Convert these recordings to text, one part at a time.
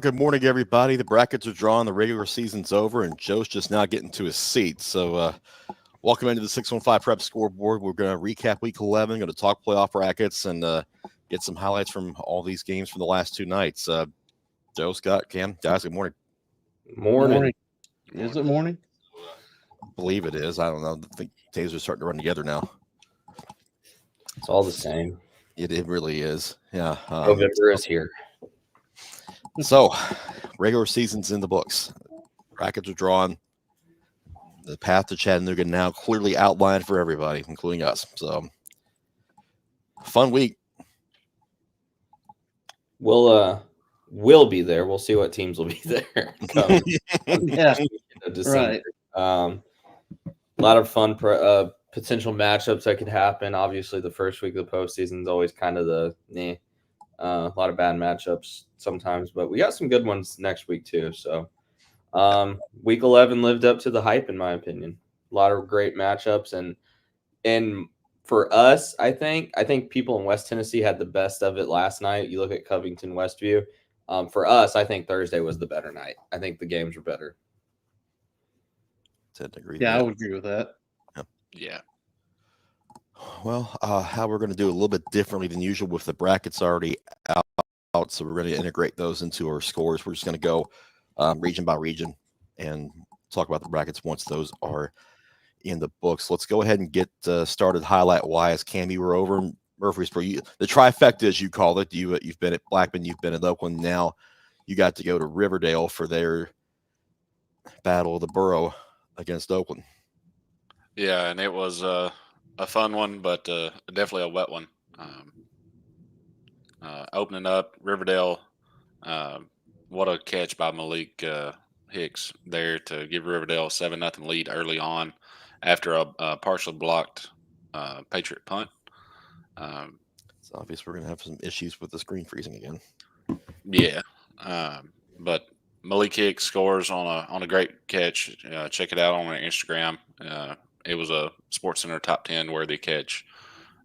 Well, good morning, everybody. The brackets are drawn, the regular season's over, and Joe's just now getting to his seat. So, welcome into the 615 Preps Scoreboard. We're going to recap Week 11, going to talk playoff brackets, and get some highlights from all these games from the last two nights. Joe, Scott, Cam, guys, good morning. Morning. Is it morning? I believe it is. I don't know. I think days are starting to run together now. It's all the same. It really is. Yeah. November is here. So, regular season's in the books. Brackets are drawn. The path to Chattanooga now clearly outlined for everybody, including us. So, fun week. We'll be there. We'll see what teams will be there. Yeah, right. A lot of fun potential matchups that could happen. Obviously, the first week of the postseason is always kind of a lot of bad matchups sometimes, but we got some good ones next week too. So, week 11 lived up to the hype, in my opinion. A lot of great matchups, and for us, I think people in West Tennessee had the best of it last night. You look at Covington, Westview. For us, I think Thursday was the better night. I think the games were better. Tend to agree. Yeah, I would agree with that. Yeah. Well, how we're going to do a little bit differently than usual with the brackets already out, so we're going to integrate those into our scores. We're just going to go region by region and talk about the brackets once those are in the books. Let's go ahead and get started highlight-wise. Cam, you were over Murfreesboro. The trifecta, as you call it. You've been at Blackman, you've been at Oakland. Now you got to go to Riverdale for their battle of the borough against Oakland. Yeah, and it was a fun one, but definitely a wet one. Opening up Riverdale, what a catch by Malik Hicks there to give Riverdale a 7-0 lead early on after a partially blocked Patriot punt. It's obvious we're going to have some issues with the screen freezing again. Yeah, but Malik Hicks scores on a great catch. Check it out on our Instagram. It was a SportsCenter top 10 worthy catch.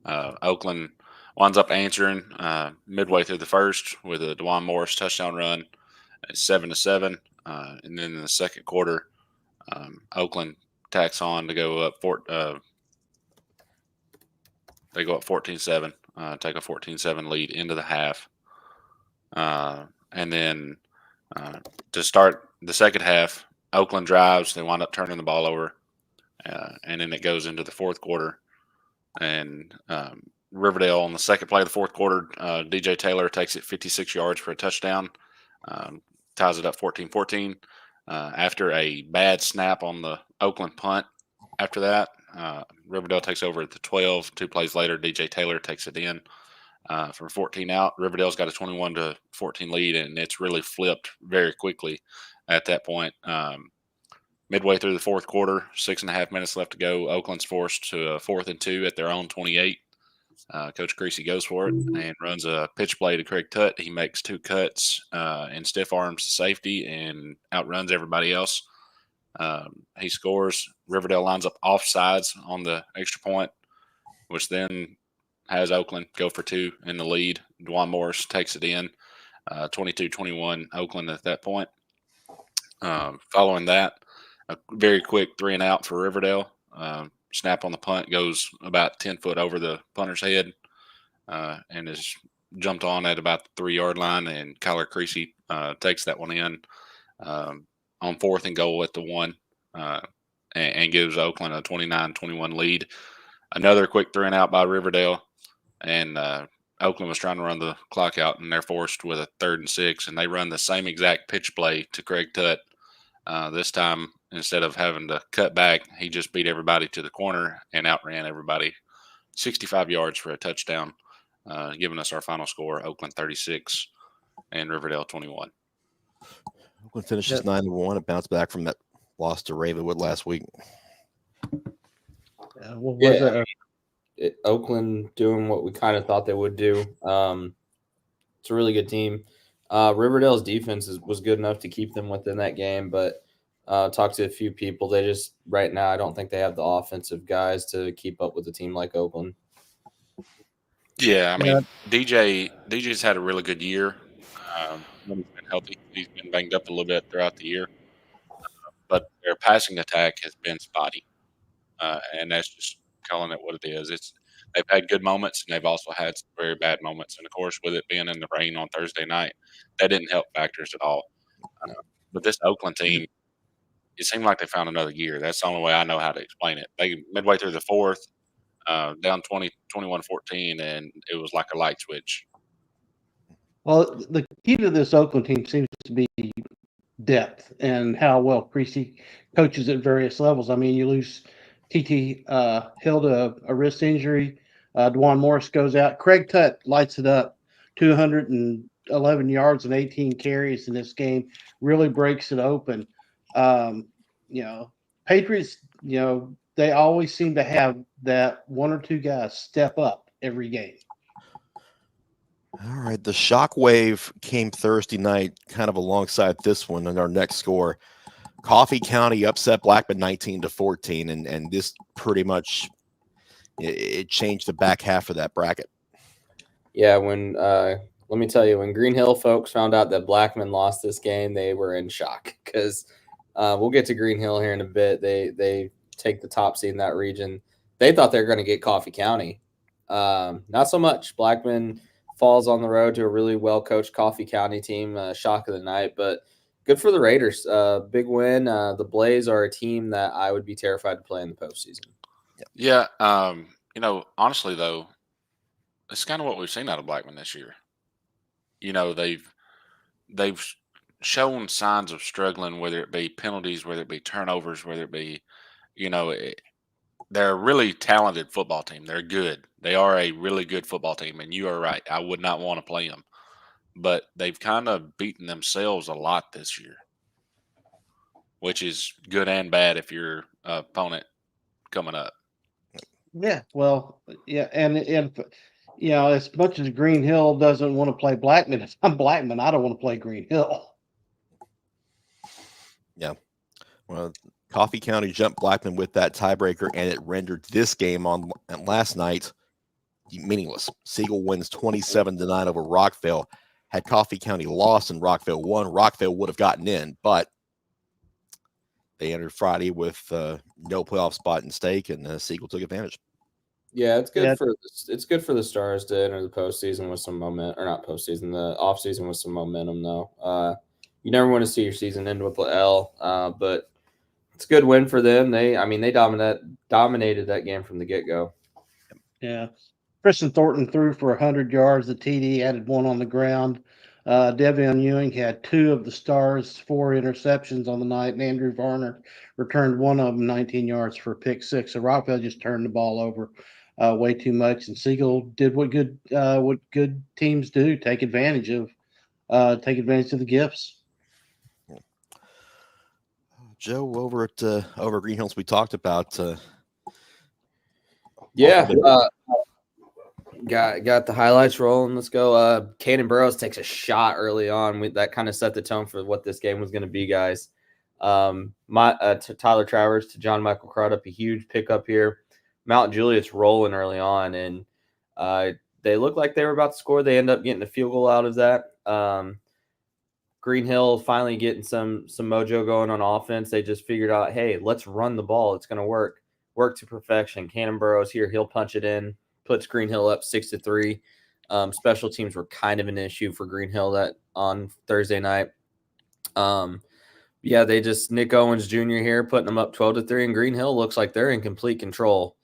Oakland winds up answering midway through the first with a DeJuan Morris touchdown run at 7-7, and then in the second quarter, Oakland tacks on to go up. They go up 14-7, take a 14-7 lead into the half, and then to start the second half, Oakland drives. They wind up turning the ball over. And then it goes into the fourth quarter. And Riverdale on the second play of the fourth quarter, DJ Taylor takes it 56 yards for a touchdown, ties it up 14-14. After a bad snap on the Oakland punt after that, Riverdale takes over at the 12. 2 plays later, DJ Taylor takes it in from 14 out. Riverdale's got a 21-14 lead, and it's really flipped very quickly at that point. Midway through the fourth quarter, 6.5 minutes left to go. Oakland's forced to a 4th and 2 at their own 28. Coach Creasy goes for it and runs a pitch play to Craig Tutt. He makes 2 cuts and stiff arms the safety and outruns everybody else. He scores. Riverdale lines up offsides on the extra point, which then has Oakland go for 2 in the lead. DeJuan Morris takes it in, 22-21 Oakland at that point. Following that, a very quick 3-and-out for Riverdale. Snap on the punt goes about 10 foot over the punter's head and is jumped on at about the 3-yard line, and Kyler Creasy takes that one in on 4th and goal at the 1 and gives Oakland a 29-21 lead. Another quick 3-and-out by Riverdale, and Oakland was trying to run the clock out, and they're forced with a 3rd and 6, and they run the same exact pitch play to Craig Tutt. This time, instead of having to cut back, he just beat everybody to the corner and outran everybody 65 yards for a touchdown, giving us our final score, Oakland 36 and Riverdale 21. Oakland finishes 9-1. It bounced back from that loss to Ravenwood last week. Oakland doing what we kind of thought they would do. It's a really good team. Riverdale's defense was good enough to keep them within that game, but talked to a few people. They just right now, I don't think they have the offensive guys to keep up with a team like Oakland. Yeah, I mean, DJ's had a really good year when he's been healthy. He's been banged up a little bit throughout the year, but their passing attack has been spotty, and that's just calling it what it is. They've had good moments, and they've also had some very bad moments. And of course, with it being in the rain on Thursday night, that didn't help factors at all. But this Oakland team, it seemed like they found another gear. That's the only way I know how to explain it. They midway through the fourth, down 21-14, and it was like a light switch. Well, the key to this Oakland team seems to be depth and how well Creasy coaches at various levels. I mean, you lose TT Hill to a wrist injury. DeJuan Morris goes out. Craig Tutt lights it up, 211 yards and 18 carries in this game. Really breaks it open. Patriots, they always seem to have that one or two guys step up every game. All right. The shockwave came Thursday night, kind of alongside this one in our next score. Coffee County upset Blackman 19-14, and this pretty much it changed the back half of that bracket. Yeah, let me tell you, when Green Hill folks found out that Blackman lost this game, they were in shock because we'll get to Green Hill here in a bit. They take the top seed in that region. They thought they were going to get Coffee County. Not so much. Blackman falls on the road to a really well-coached Coffee County team, shock of the night. But good for the Raiders. Big win. The Blaze are a team that I would be terrified to play in the postseason. Yeah. Honestly, though, it's kind of what we've seen out of Blackman this year. They've shown signs of struggling, whether it be penalties, whether it be turnovers, whether it be, they're a really talented football team. They're good. They are a really good football team, and you are right. I would not want to play them. But they've kind of beaten themselves a lot this year, which is good and bad if you're an opponent coming up. Yeah, well, yeah, and as much as Green Hill doesn't want to play Blackman, if I'm Blackman, I don't want to play Green Hill. Yeah. Well, Coffee County jumped Blackman with that tiebreaker, and it rendered this game on last night meaningless. Siegel wins 27-9 over Rockville. Had Coffee County lost and Rockville won, Rockville would have gotten in, but they entered Friday with no playoff spot in stake, and Siegel took advantage. Yeah, it's good for the Stars to enter the postseason with some momentum, or not postseason, the offseason with some momentum. Though you never want to see your season end with an L, but it's a good win for them. They dominated that game from the get-go. Yeah, Kristen Thornton threw for 100 yards. The TD added one on the ground. Devion Ewing had two of the Stars' 4 interceptions on the night, and Andrew Varner returned one of them 19 yards for a pick 6. So Rockville just turned the ball over way too much, and Siegel did what good teams do: take advantage of the gifts. Joe, over at Green Hills, we talked about. Got the highlights rolling. Let's go. Caden Burrows takes a shot early on. That kind of set the tone for what this game was going to be, guys. To Tyler Travers, to John Michael Crudup, a huge pickup here. Mount Juliet's rolling early on, and they looked like they were about to score. They end up getting a field goal out of that. Green Hill finally getting some mojo going on offense. They just figured out, hey, let's run the ball. It's going to work to perfection. Cannon Burrows here. He'll punch it in. Puts Green Hill up 6-3. Special teams were kind of an issue for Green Hill that on Thursday night. They just Nick Owens Jr. here putting them up 12-3, and Green Hill looks like they're in complete control.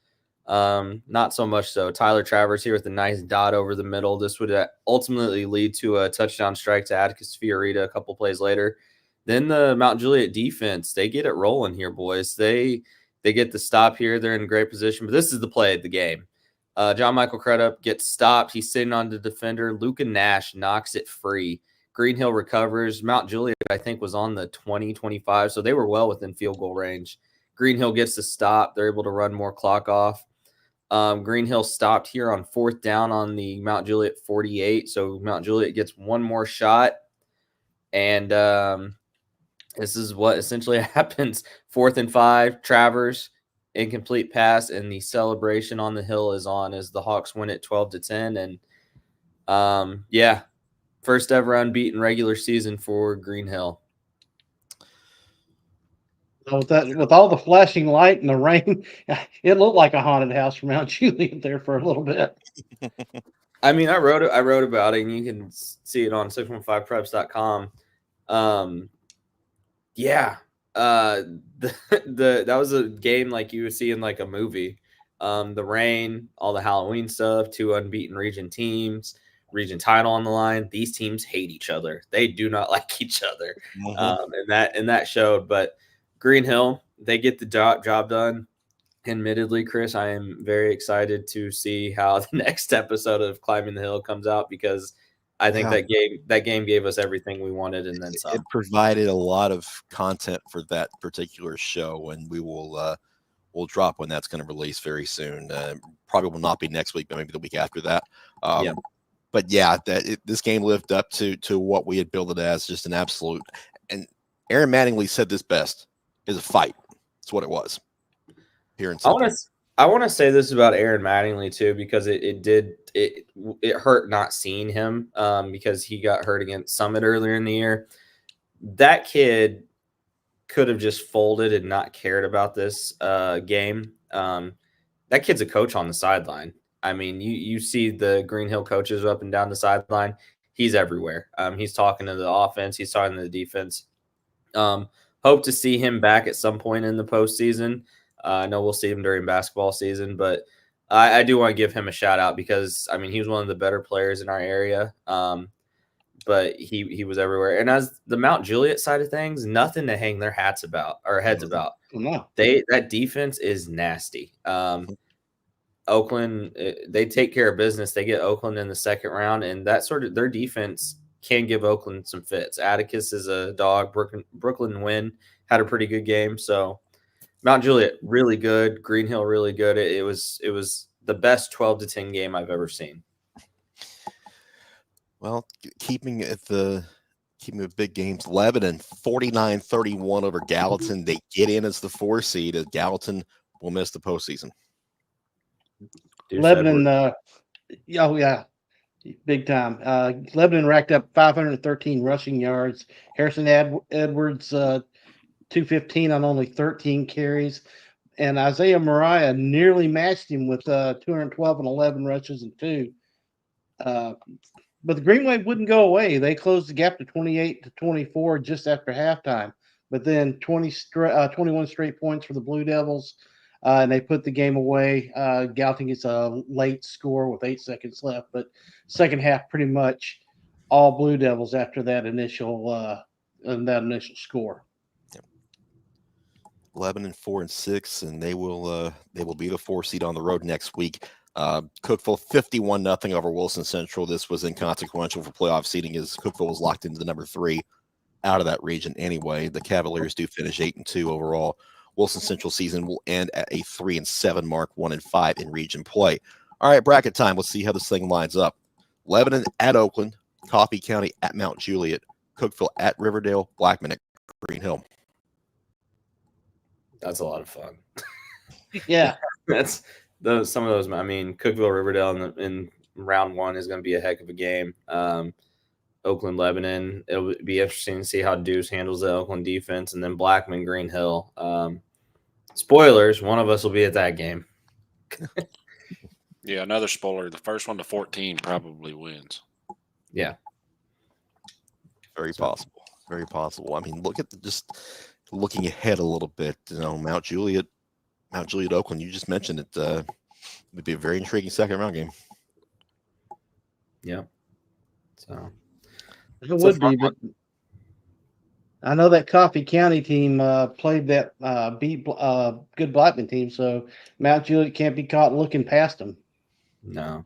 Not so much so. Tyler Travers here with a nice dot over the middle. This would ultimately lead to a touchdown strike to Atticus Fiorita a couple plays later. Then the Mount Juliet defense, they get it rolling here, boys. They get the stop here. They're in great position, but this is the play of the game. John Michael Crudup gets stopped. He's sitting on the defender. Luca Nash knocks it free. Green Hill recovers. Mount Juliet, I think, was on the 20-25, so they were well within field goal range. Green Hill gets the stop. They're able to run more clock off. Green Hill stopped here on 4th down on the Mount Juliet 48, so Mount Juliet gets one more shot, and this is what essentially happens. 4th and 5, Travers, incomplete pass, and the celebration on the hill is on as the Hawks win it 12-10. And First ever unbeaten regular season for Green Hill. With all the flashing light and the rain, it looked like a haunted house from Mount Juliet there for a little bit. I mean, I wrote about it, and you can see it on 615preps.com. Yeah. That was a game like you would see in like a movie. The rain, all the Halloween stuff, 2 unbeaten region teams, region title on the line. These teams hate each other. They do not like each other. And that showed. But Green Hill, they get the job done. Admittedly, Chris, I am very excited to see how the next episode of Climbing the Hill comes out, because I think that game gave us everything we wanted and then some. It provided a lot of content for that particular show, and we will we'll drop when that's going to release very soon. Probably will not be next week, but maybe the week after that. But yeah, this game lived up to what we had built it as, just an absolute. And Aaron Mattingly said this best: "Is a fight." That's what it was. Here in I want to say this about Aaron Mattingly too, because it hurt not seeing him because he got hurt against Summit earlier in the year. That kid could have just folded and not cared about this game. That kid's a coach on the sideline. I mean, you see the Green Hill coaches up and down the sideline. He's everywhere. He's talking to the offense. He's talking to the defense. Hope to see him back at some point in the postseason. I know we'll see him during basketball season, but I do want to give him a shout out because, I mean, he was one of the better players in our area, but he was everywhere. And as the Mount Juliet side of things, nothing to hang their heads about. No. That defense is nasty. Oakland, they take care of business. They get Oakland in the second round, and that sort of their defense can give Oakland some fits. Atticus is a dog. Brooklyn Wynn had a pretty good game, so. Mount Juliet, really good. Green Hill, really good. It was the best 12-10 game I've ever seen. Well, keeping with big games, Lebanon 49-31 over Gallatin. They get in as the 4 seed. Gallatin will miss the postseason. Lebanon, big time. Lebanon racked up 513 rushing yards. Harrison Edwards 215 on only 13 carries, and Isaiah Mariah nearly matched him with 212 and 11 rushes and 2. But the Green Wave wouldn't go away. They closed the gap to 28-24 just after halftime. But then 21 straight points for the Blue Devils, and they put the game away. Gallatin gets a late score with 8 seconds left, but second half pretty much all Blue Devils after that initial score. Lebanon 4-6, and they will be the 4 seed on the road next week. Cookeville 51-0 over Wilson Central. This was inconsequential for playoff seeding as Cookeville was locked into the number 3 out of that region anyway. The Cavaliers do finish 8-2 overall. Wilson Central season will end at a 3-7 mark, 1-5 in region play. All right, bracket time. Let's see how this thing lines up. Lebanon at Oakland, Coffee County at Mount Juliet, Cookeville at Riverdale, Blackman at Green Hill. That's a lot of fun. Yeah. Some of those. I mean, Cookeville, Riverdale in round 1 is going to be a heck of a game. Oakland, Lebanon. It'll be interesting to see how Deuce handles the Oakland defense, and then Blackman, Green Hill. Spoilers: one of us will be at that game. Yeah, another spoiler. The first one to 14 probably wins. Yeah, very possible. Very possible. I mean, look at looking ahead a little bit, Mount Juliet, Oakland. You just mentioned it. Would be a very intriguing second round game. Yeah. So it would be, but I know that Coffee County team played that beat good Blackman team, so Mount Juliet can't be caught looking past them. No.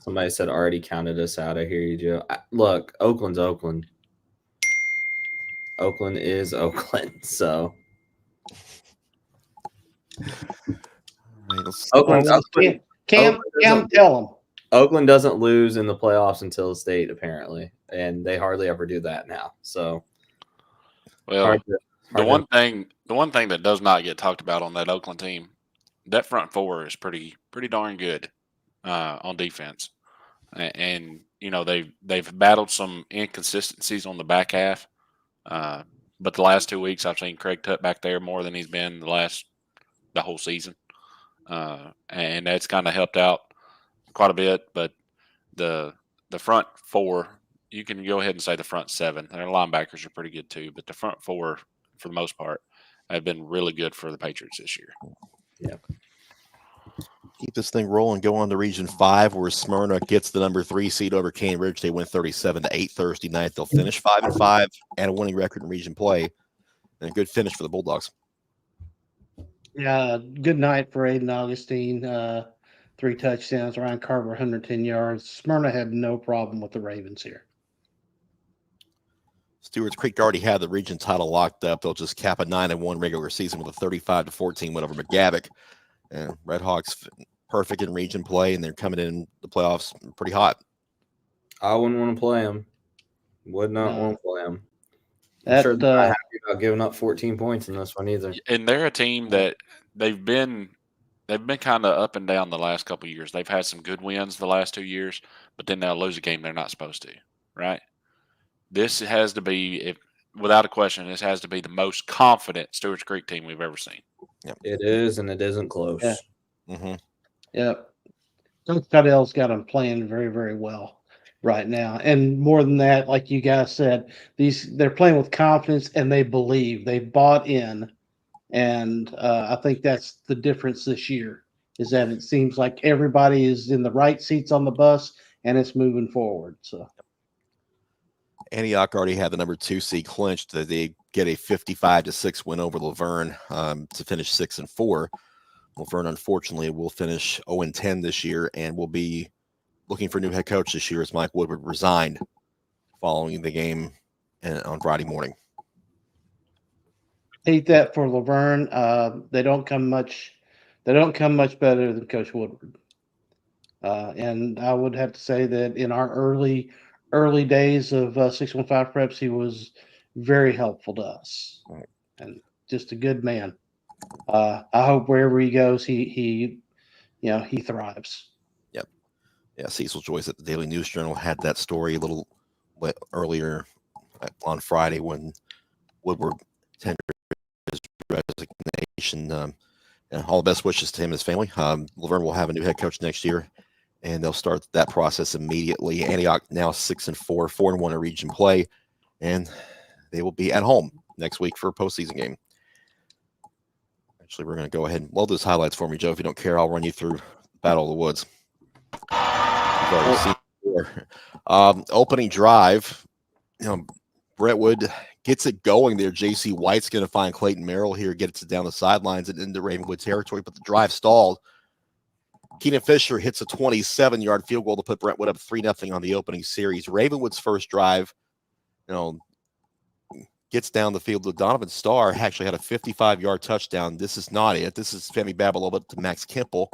Somebody said already counted us out. I hear you, Joe. Look, Oakland's Oakland. Oakland is Oakland, so Oakland, Cam, tell them. Oakland doesn't lose in the playoffs until the state, apparently, and they hardly ever do that now. So, well, the one thing that does not get talked about on that Oakland team, that front 4 is pretty darn good on defense, and they've battled some inconsistencies on the back half. But the last 2 weeks, I've seen Craig Tutt back there more than he's been the whole season, and that's kind of helped out quite a bit. But the front four, you can go ahead and say the front seven. Their linebackers are pretty good too, but the front four, for the most part, have been really good for the Patriots this year. Yeah. Keep this thing rolling. Go on to Region 5, where Smyrna gets the number 3 seed over Cane Ridge. They win 37-8 Thursday night. They'll finish 5-5 and a winning record in region play, and a good finish for the Bulldogs. Yeah, good night for Aiden Augustine. 3 touchdowns. Ryan Carver, 110 yards. Smyrna had no problem with the Ravens here. Stewart's Creek already had the region title locked up. They'll just cap a 9-1 regular season with a 35-14 win over McGavick. And Red Hawks perfect in region play, and they're coming in the playoffs pretty hot. I wouldn't want to play them. Would not No. want to play them. I'm That, sure they're not happy about giving up 14 points in this one either. And they're a team that they've been kind of up and down the last couple of years. They've had some good wins the last 2 years, but then they'll lose a game they're not supposed to, right? This has to be, without a question, this has to be the most confident Stewart's Creek team we've ever seen. Yep. It is, and it isn't close. Yeah. Mm-hmm. Yep. Coach Cuddell's got them playing very, very well right now. And more than that, like you guys said, they're playing with confidence and they believe. They bought in. And I think that's the difference this year, is that it seems like everybody is in the right seats on the bus and it's moving forward. So Antioch already had the number 2 seed clinched. They get a 55-6 win over Laverne to finish 6-4. Laverne, unfortunately, will finish 0-10 this year and will be looking for a new head coach this year, as Mike Woodward resigned following the game on Friday morning. hate that for Laverne. They don't come much better than Coach Woodward. And I would have to say that in our early days of 615 Preps, he was very helpful to us, and just a good man. I hope wherever he goes, he thrives. Yep. Yeah, Cecil Joyce at the Daily News Journal had that story a little bit earlier on Friday when Woodward tendered his resignation. And all the best wishes to him and his family. Laverne will have a new head coach next year, and they'll start that process immediately. Antioch now 6-4, 4-1 in region play, and they will be at home next week for a postseason game. Actually, we're going to go ahead and load those highlights for me, Joe. If you don't care, I'll run you through Battle of the Woods. You've already seen it before. Opening drive, Brentwood gets it going there. J.C. White's going to find Clayton Merrill here, gets it down the sidelines and into Ravenwood territory, but the drive stalled. Keenan Fisher hits a 27-yard field goal to put Brentwood up 3-0 on the opening series. Ravenwood's first drive, gets down the field. Donovan Starr actually had a 55-yard touchdown. This is not it. This is Femi Babalola to Max Kimple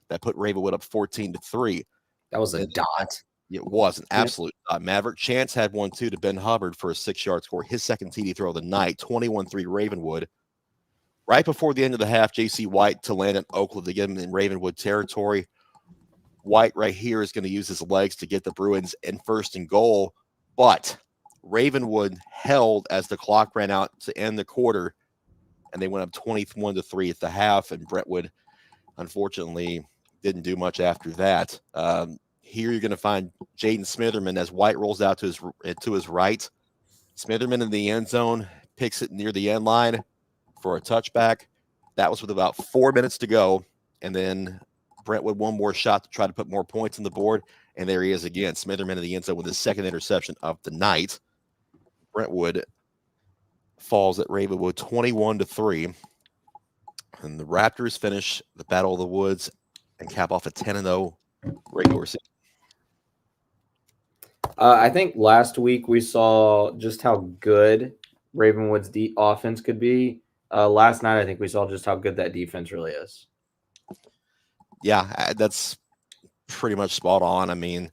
that put Ravenwood up 14-3. That was a dot. It was an absolute Maverick Chance had one too to Ben Hubbard for a 6-yard score. His second TD throw of the night, 21-3 Ravenwood. Right before the end of the half, J.C. White to land in Oakland to get him in Ravenwood territory. White right here is going to use his legs to get the Bruins in 1st and goal, but Ravenwood held as the clock ran out to end the quarter, and they went up 21-3 at the half, and Brentwood, unfortunately, didn't do much after that. Here you're going to find Jaden Smitherman as White rolls out to his right. Smitherman in the end zone, picks it near the end line for a touchback. That was with about 4 minutes to go, and then Brentwood one more shot to try to put more points on the board, and there he is again. Smitherman in the end zone with his second interception of the night. Brentwood falls at Ravenwood 21-3, and the Raptors finish the Battle of the Woods and cap off a 10-0 regular season. I think last week we saw just how good Ravenwood's offense could be. Last night, I think we saw just how good that defense really is. Yeah, that's pretty much spot on. I mean,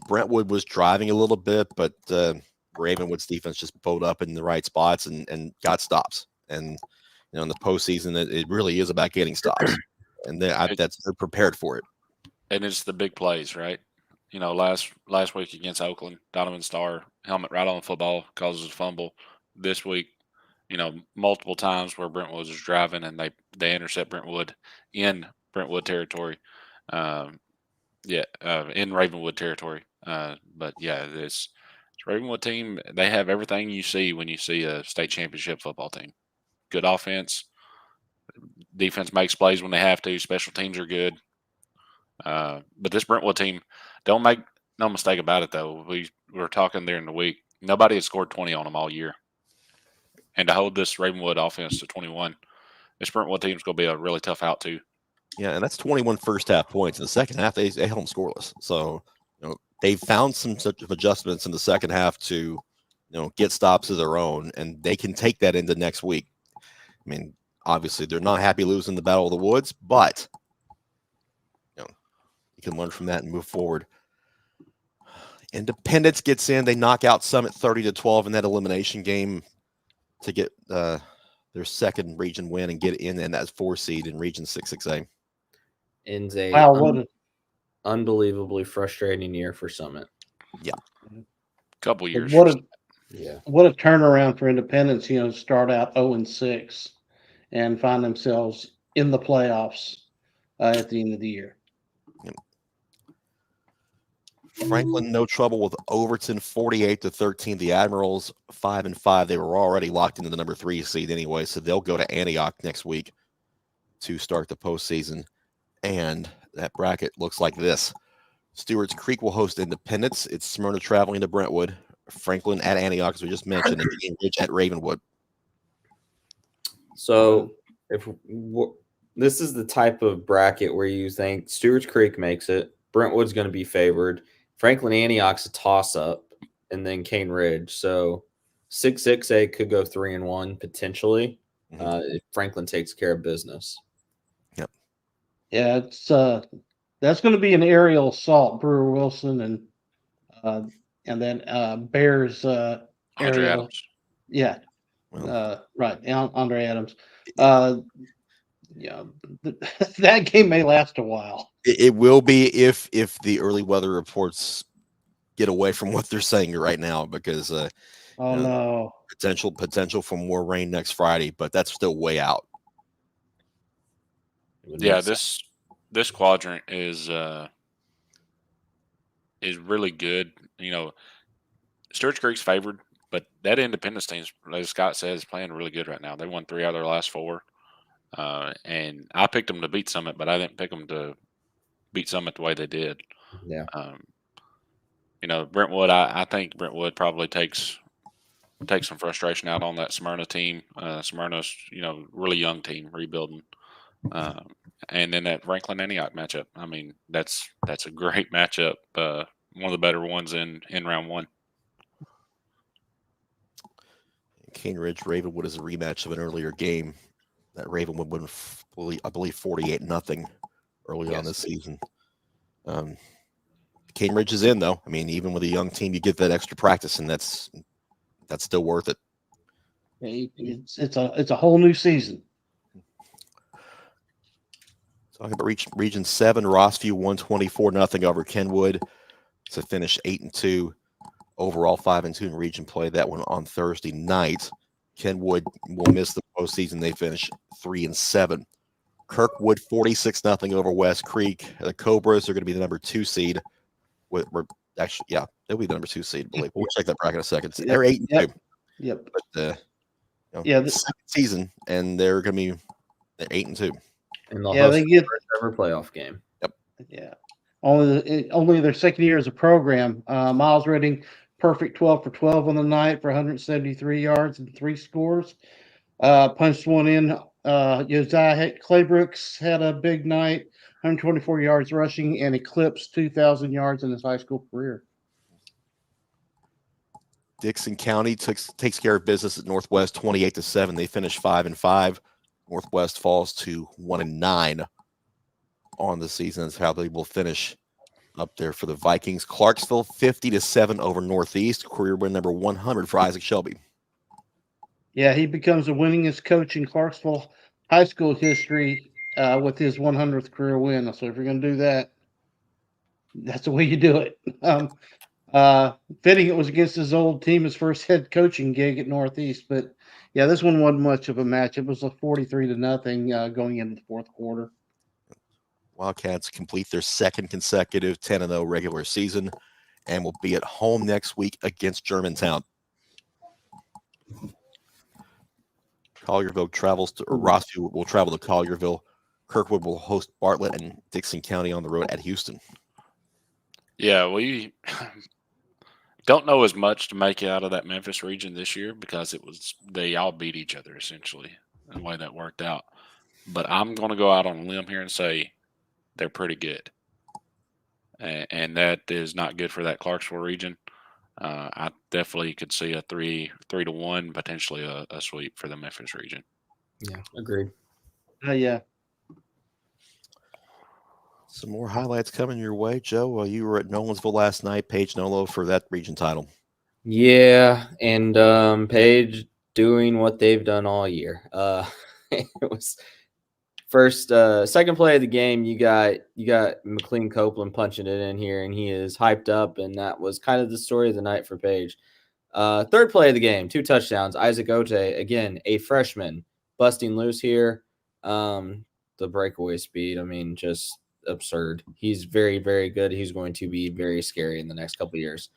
Brentwood was driving a little bit, but Ravenwood's defense just pulled up in the right spots and got stops. And in the postseason, it really is about getting stops, and they're prepared for it. And it's the big plays, right? last week against Oakland, Donovan Starr, helmet right on the football, causes a fumble. This week, multiple times where Brentwood is driving and they intercept Brentwood in Brentwood territory. In Ravenwood territory. But yeah, this Ravenwood team, they have everything you see when you see a state championship football team. Good offense. Defense makes plays when they have to. Special teams are good. But this Brentwood team, don't make no mistake about it, though. We were talking during the week. Nobody had scored 20 on them all year. And to hold this Ravenwood offense to 21, this Brentwood team's going to be a really tough out, too. Yeah, and that's 21 first half points. In the second half, they held them scoreless. So, they've found some such of adjustments in the second half to, get stops of their own, and they can take that into next week. I mean, obviously, they're not happy losing the Battle of the Woods, but you can learn from that and move forward. Independence gets in. They knock out Summit 30-12 in that elimination game to get their second region win and get in that 4 seed in Region 6-6A. Ends a Wow, what a unbelievably frustrating year for Summit. Yeah. Couple years. what a turnaround for Independence. Start out 0-6 and find themselves in the playoffs at the end of the year. Franklin, no trouble with Overton, 48-13. The Admirals, 5-5. They were already locked into the number 3 seed anyway, so they'll go to Antioch next week to start the postseason. And that bracket looks like this. Stewart's Creek will host Independence. It's Smyrna traveling to Brentwood. Franklin at Antioch, as we just mentioned, and Cambridge at Ravenwood. So this is the type of bracket where you think Stewart's Creek makes it, Brentwood's going to be favored, Franklin Antioch's a toss-up, and then Cane Ridge. So 6-6A could go 3-1 potentially if Franklin takes care of business. Yep. Yeah, it's that's going to be an aerial assault. Brewer Wilson and then Bears Andre aerial. Adams. Yeah, right. Andre Adams. That game may last a while. It will be if the early weather reports get away from what they're saying right now, because No, potential for more rain next Friday, but that's still way out. Yeah, this quadrant is really good. Sturge Creek's favored, but that Independence team, as Scott says, is playing really good right now. They won 3 out of their last 4. And I picked them to beat Summit, but I didn't pick them to beat Summit the way they did. Yeah. Brentwood, I think Brentwood probably takes some frustration out on that Smyrna team. Smyrna's, really young team rebuilding. And then that Franklin Antioch matchup. I mean, that's a great matchup. One of the better ones in round 1. Cane Ridge Ravenwood is a rematch of an earlier game. That Ravenwood won, I believe, 48-0 early on this season. Cane Ridge is in, though. I mean, even with a young team, you get that extra practice, and that's still worth it. It's a whole new season. Talking about Region 7, Rossview 124-0 over Kenwood to finish 8-2. Overall 5-2 in region play. That one on Thursday night. Kenwood will miss the postseason. They finish 3-7. Kirkwood 46-0 over West Creek. The Cobras are going to be the number 2 seed. They'll be the number 2 seed. I believe. We'll check that bracket in a second. They're 8-2. Yep. But the second season, and they're 8-2. And they get first ever playoff game. Yep. Yeah. Only their second year as a program. Miles Redding, perfect 12 for 12 on the night for 173 yards and 3 scores. Punched one in. Josiah Claybrooks had a big night, 124 yards rushing, and eclipsed 2,000 yards in his high school career. Dixon County takes care of business at Northwest 28-7. They finish 5-5. Northwest falls to 1-9 on the season. That's how they will finish up there for the Vikings. Clarksville 50-7 over Northeast. Career win number 100 for Isaac Shelby. Yeah, he becomes the winningest coach in Clarksville high school history with his 100th career win. So if you're going to do that, that's the way you do it. Fitting it was against his old team, his first head coaching gig at Northeast. But yeah, this one wasn't much of a match. It was a 43-0 going into the fourth quarter. Wildcats complete their second consecutive 10-0 regular season and will be at home next week against Germantown. Collierville travels to, or Rossview will travel to Collierville. Kirkwood will host Bartlett, and Dixon County on the road at Houston. Yeah, we don't know as much to make out of that Memphis region this year because they all beat each other essentially the way that worked out. But I'm going to go out on a limb here and say they're pretty good, and that is not good for that Clarksville region. I definitely could see a 3-1, potentially a sweep for the Memphis region. Yeah, agreed. Yeah. Some more highlights coming your way, Joe. You were at Nolensville last night. Paige Nolo for that region title. Yeah, and Paige doing what they've done all year. It was second play of the game. You got McLean Copeland punching it in here, and he is hyped up, and that was kind of the story of the night for Paige. Third play of the game, 2 touchdowns. Isaac Ote, again, a freshman, busting loose here. The breakaway speed, I mean, just absurd. He's very, very good. He's going to be very scary in the next couple of years.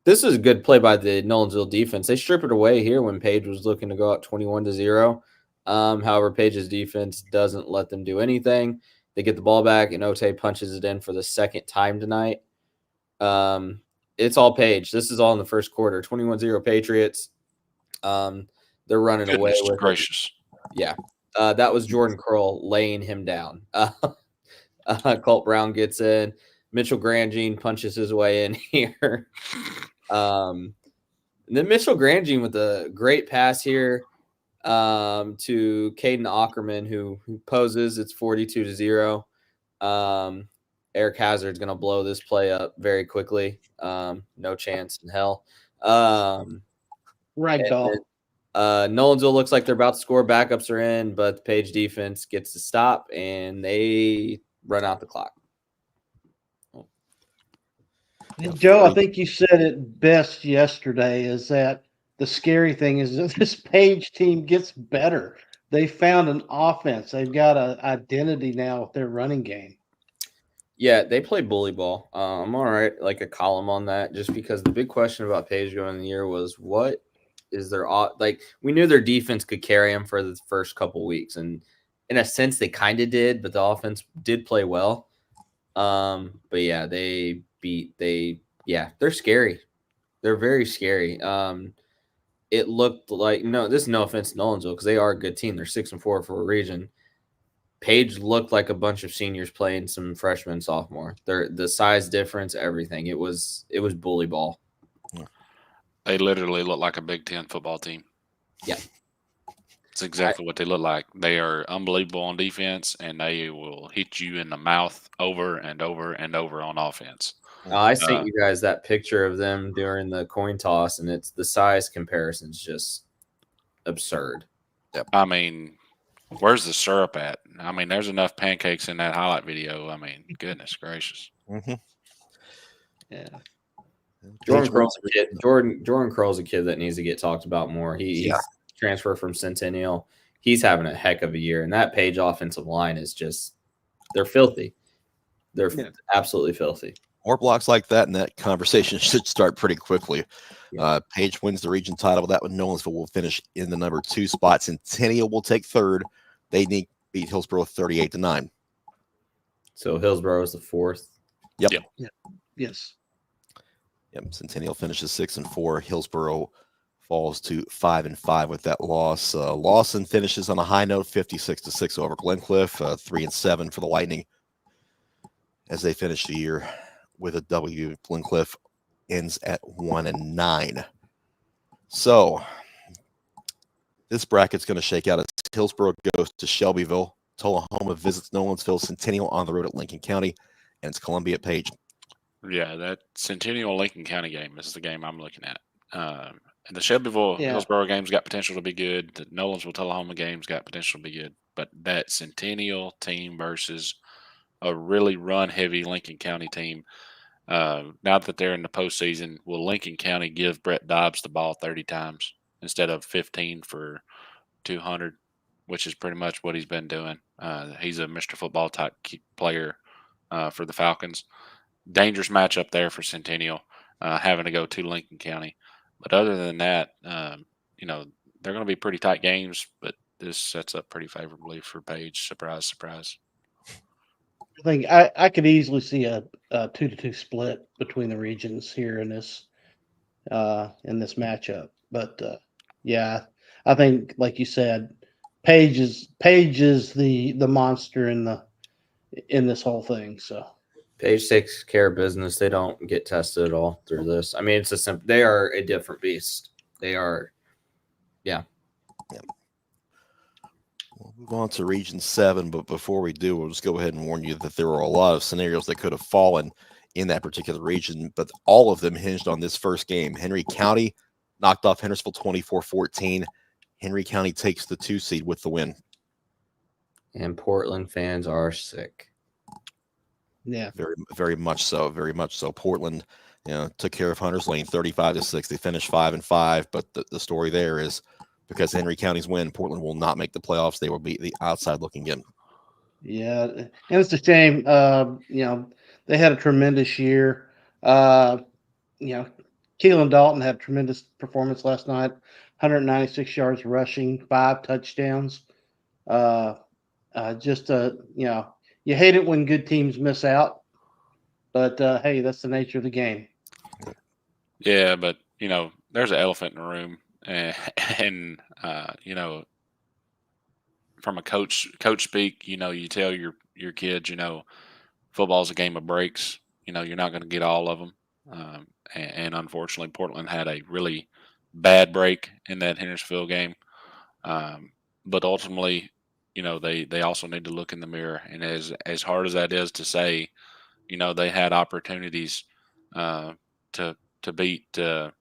This is a good play by the Nolensville defense. They strip it away here when Paige was looking to go out 21-0. However, Paige's defense doesn't let them do anything. They get the ball back, and Ote punches it in for the second time tonight. It's all Paige. This is all in the first quarter. 21-0 Patriots. They're running away with gracious. it. Yeah. That was Jordan Kroll laying him down. Colt Brown gets in. Mitchell Grandjean punches his way in here. And then Mitchell Grandjean with a great pass here to Caden Ackerman, who poses. It's 42-0. Eric Hazard's going to blow this play up very quickly. No chance in hell. Ragdoll. Nolensville looks like they're about to score. Backups are in, but the Page defense gets to stop, and they run out the clock. Joe, I think you said it best yesterday, is that the scary thing is that this Page team gets better. They found an offense. They've got an identity now with their running game. Yeah, they play bully ball. I'm all right, like a column on that, just because the big question about Page going in the year was what is their like. We knew their defense could carry them for the first couple weeks, and in a sense they kind of did, but the offense did play well. But yeah, they're scary. They're very scary. It looked like this is no offense to Nolensville because they are a good team. They're 6-4 for a region. Page looked like a bunch of seniors playing some freshman, sophomore. The size difference, everything. It was bully ball. They literally look like a Big Ten football team. Yeah. It's exactly what they look like. They are unbelievable on defense, and they will hit you in the mouth over and over and over on offense. I sent you guys that picture of them during the coin toss, and it's the size comparison is just absurd. Yep. I mean, where's the syrup at? I mean, there's enough pancakes in that highlight video. I mean, goodness gracious. Mm-hmm. Yeah. Jordan Kroll's a kid. Jordan Kroll's a kid that needs to get talked about more. He's transferred from Centennial. He's having a heck of a year, and that Page offensive line is just—they're filthy. They're absolutely filthy. More blocks like that, and that conversation should start pretty quickly. Yeah. Page wins the region title. That one, Nolensville will finish in the number 2 spot. Centennial will take third. They need beat Hillsborough 38-9. So Hillsborough is the 4th. Yep. Yeah. Yes. Yep. Centennial finishes 6-4. Hillsborough falls to 5-5 with that loss. Lawson finishes on a high note, 56-6 over Glencliff. 3-7 for the Lightning as they finish the year with a W. Glencliff ends at 1-9. So this bracket's going to shake out as Hillsborough goes to Shelbyville. Tullahoma visits Nolensville. Centennial on the road at Lincoln County, and it's Columbia at Page. Yeah, that Centennial Lincoln County game is the game I'm looking at. And the Shelbyville Hillsborough game's got potential to be good. The Nolensville Tullahoma game's got potential to be good. But that Centennial team versus a really run-heavy Lincoln County team. Now that they're in the postseason, will Lincoln County give Brett Dobbs the ball 30 times instead of 15 for 200, which is pretty much what he's been doing. He's a Mr. Football type player for the Falcons. Dangerous matchup there for Centennial, having to go to Lincoln County. But other than that, they're going to be pretty tight games, but this sets up pretty favorably for Page. Surprise, surprise. I think I could easily see a 2-2 split between the regions here in this matchup. But yeah, I think like you said, Page is the monster in this whole thing. So Page takes care of business. They don't get tested at all through this. I mean, it's a simple. They are a different beast. They are, yeah. We'll move on to Region 7, but before we do, we'll just go ahead and warn you that there were a lot of scenarios that could have fallen in that particular region, but all of them hinged on this first game. Henry County knocked off Hendersonville 24-14. Henry County takes the 2 seed with the win. And Portland fans are sick. yeah, Very, very much so. Very much so. Portland, took care of Hunters Lane 35-6. They finished 5-5, but the story there is because Henry County's win, Portland will not make the playoffs. They will be the outside looking in. yeah, and it's a shame. They had a tremendous year. Keelan Dalton had a tremendous performance last night. 196 yards rushing, 5 touchdowns. You hate it when good teams miss out, but hey, that's the nature of the game. Yeah, but there's an elephant in the room, and from a coach speak, you tell your kids, football's a game of breaks. You're not going to get all of them, and unfortunately, Portland had a really bad break in that Hendersonville game. But ultimately, they also need to look in the mirror, and as hard as that is to say, they had opportunities to beat teams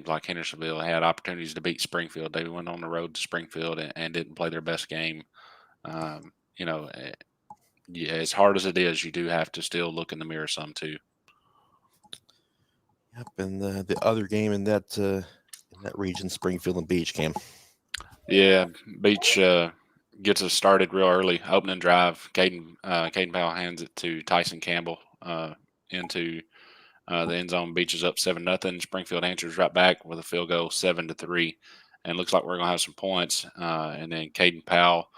like Hendersonville. They had opportunities to beat Springfield. They went on the road to Springfield and didn't play their best game. As hard as it is, you do have to still look in the mirror some too. Yep, and the other game in that region, Springfield and Beach, Cam. Yeah, Beach gets us started real early. Opening drive, Caden Powell hands it to Tyson Campbell into the end zone. Beach is up 7-0. Springfield answers right back with a field goal, 7-3, and looks like we're going to have some points. And then Caden Powell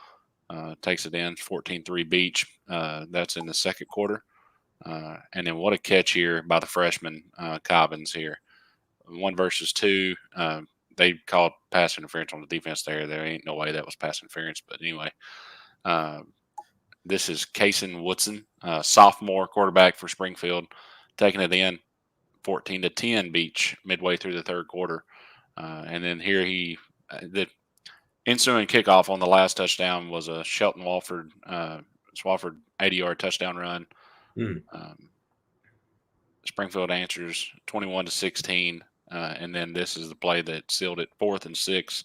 takes it in, 14-3 Beach. That's in the second quarter. And then what a catch here by the freshman Cobbins here. 1 versus 2. They called pass interference on the defense there. There ain't no way that was pass interference. But anyway, this is Kaysen Woodson, sophomore quarterback for Springfield, taking it in 14-10 Beach midway through the third quarter. And then here the ensuing kickoff on the last touchdown was a Shelton Swafford 80-yard touchdown run. Springfield answers 21-16. And then this is the play that sealed it, 4th and 6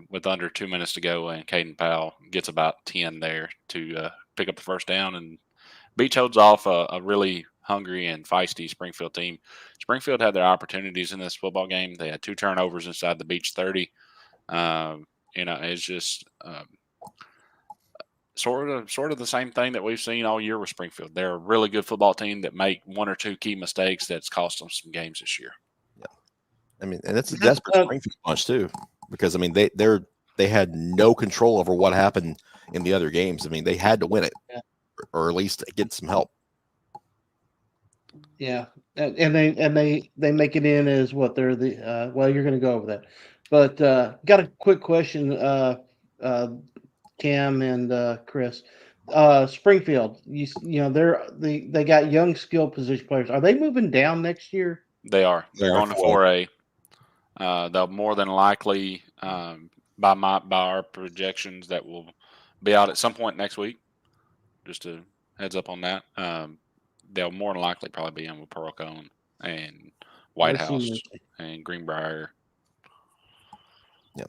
with under 2 minutes to go. And Caden Powell gets about 10 there to pick up the first down. And Beach holds off a really hungry and feisty Springfield team. Springfield had their opportunities in this football game. They had 2 turnovers inside the Beach 30. It's just sort of the same thing that we've seen all year with Springfield. They're a really good football team that make 1 or 2 key mistakes that's cost them some games this year. I mean, and it's a desperate Springfield bunch too, because I mean they had no control over what happened in the other games. I mean, they had to win it, or at least get some help. Yeah, and they make it in as what they're the well, you're going to go over that, but got a quick question, Cam and Chris. Springfield, they got young skill position players. Are they moving down next year? They are. They're going to 4A. They'll more than likely, by our projections, that will be out at some point next week. Just a heads up on that. They'll more than likely probably be in with Pearl Cone and White House and Greenbrier. Yeah.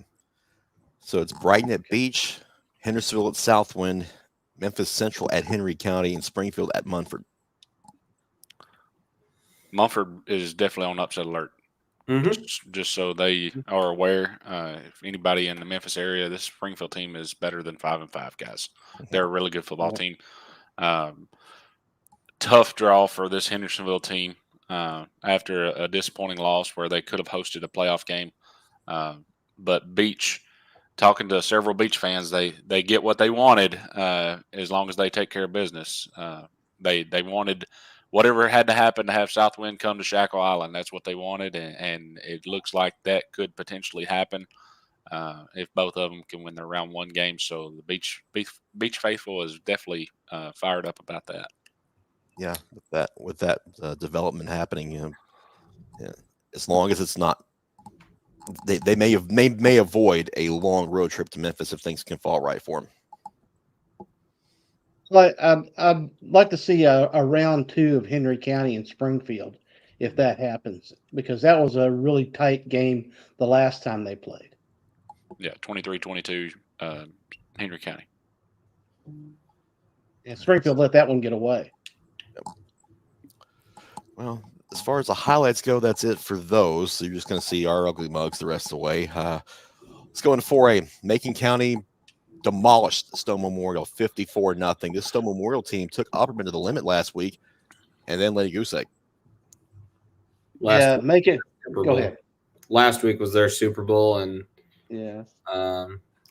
So it's Brighton at Beach, Hendersonville at Southwind, Memphis Central at Henry County, and Springfield at Munford. Mumford is definitely on upset alert. Just so they are aware, if anybody in the Memphis area, this Springfield team is better than 5-5 guys. They're a really good football team. Tough draw for this Hendersonville team after a disappointing loss where they could have hosted a playoff game. But Beach, talking to several Beach fans, they get what they wanted as long as they take care of business. They wanted whatever had to happen to have Southwind come to Shackle Island. That's what they wanted, and it looks like that could potentially happen if both of them can win their round one game. So the Beach faithful is definitely fired up about that. Yeah, with that development happening, yeah, as long as it's not, they may avoid a long road trip to Memphis if things can fall right for them. Like I'd like to see a round 2 of Henry County and Springfield if that happens, because that was a really tight game the last time they played. Yeah, 23-22, Henry County. And Springfield let that one get away. Well, as far as the highlights go, that's it for those. So you're just going to see our ugly mugs the rest of the way. Let's go into 4A. Macon County demolished Stone Memorial 54-0. This Stone Memorial team took Opperman to the limit last week and then let a goose egg. Make it. Go ahead. Last week was their Super Bowl, and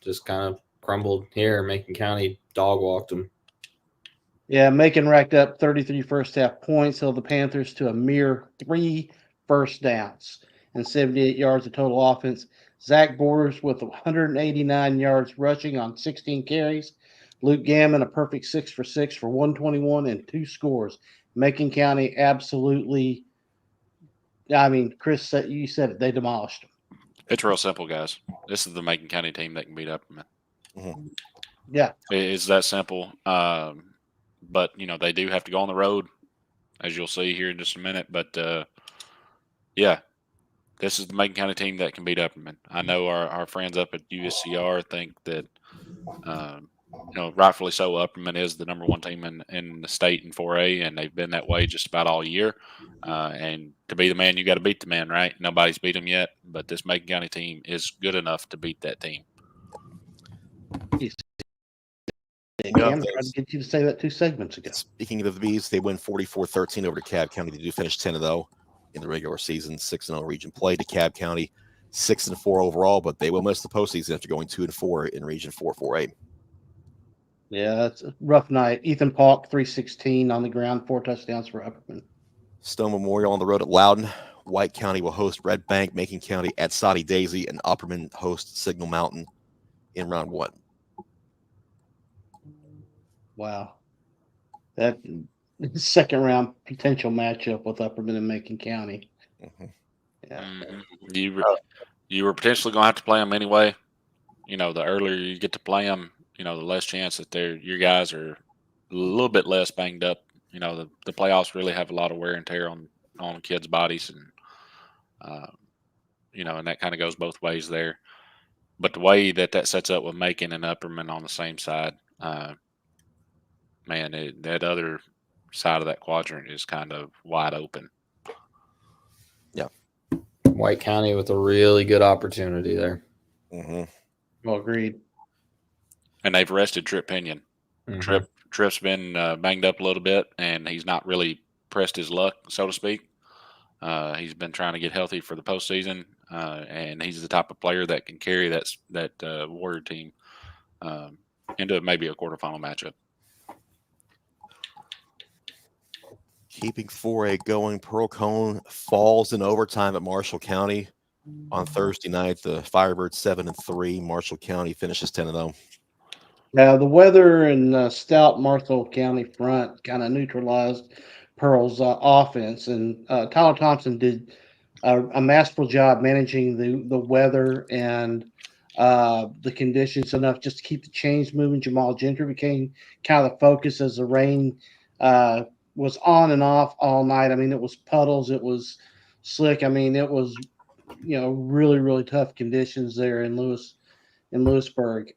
just kind of crumbled here. Macon County dog walked them. Yeah, Macon racked up 33 first half points, held the Panthers to a mere 3 first downs and 78 yards of total offense. Zach Borders with 189 yards rushing on 16 carries. Luke Gammon a perfect 6 for 6 for 121 and 2 scores. Macon County absolutely. I mean, Chris, you said it. They demolished them. It's real simple, guys. This is the Macon County team that can beat Upperman. Mm-hmm. Yeah, It's that simple. But they do have to go on the road, as you'll see here in just a minute. But yeah, this is the Macon County team that can beat Upperman. I know our friends up at USCR think that, rightfully so, Upperman is the number 1 team in the state in 4A, and they've been that way just about all year. And to be the man, you got to beat the man, right? Nobody's beat them yet, but this Macon County team is good enough to beat that team. I'm trying to get you to say that 2 segments ago. Speaking of the Bees, they win 44-13 over DeKalb County. They do finish 10-0 in the regular season, 6-0 region play. DeKalb County 6-4 overall, but they will miss the postseason after going 2-4 in Region 4-4A. Yeah, that's a rough night. Ethan Paulk 316 on the ground, 4 touchdowns for Upperman. Stone Memorial on the road at Loudon. White County will host Red Bank. Macon County at Soddy Daisy, and Upperman hosts Signal Mountain in round 1. Wow. That second round potential matchup with Upperman and Macon County. Mm-hmm. Yeah. Mm-hmm. You were potentially going to have to play them anyway. The earlier you get to play them, the less chance that your guys are a little bit less banged up. The playoffs really have a lot of wear and tear on kids' bodies, and and that kind of goes both ways there. But the way that sets up with Macon and Upperman on the same side, that other side of that quadrant is kind of wide open. Yeah. White County with a really good opportunity there. Mm-hmm. Well, agreed. And they've rested Trip Pinion. Mm-hmm. Trip's been banged up a little bit, and he's not really pressed his luck, so to speak. He's been trying to get healthy for the postseason, and he's the type of player that can carry that Warrior team into maybe a quarterfinal matchup. Keeping 4A going, Pearl Cone falls in overtime at Marshall County on Thursday night. The Firebirds 7-3. Marshall County finishes 10-0. Now, the weather and stout Marshall County front kind of neutralized Pearl's offense, and Tyler Thompson did a masterful job managing the weather and the conditions enough just to keep the chains moving. Jamal Gentry became kind of the focus as the rain was on and off all night. I mean, it was puddles, it was slick. I mean, it was really, really tough conditions there in Lewis in Lewisburg.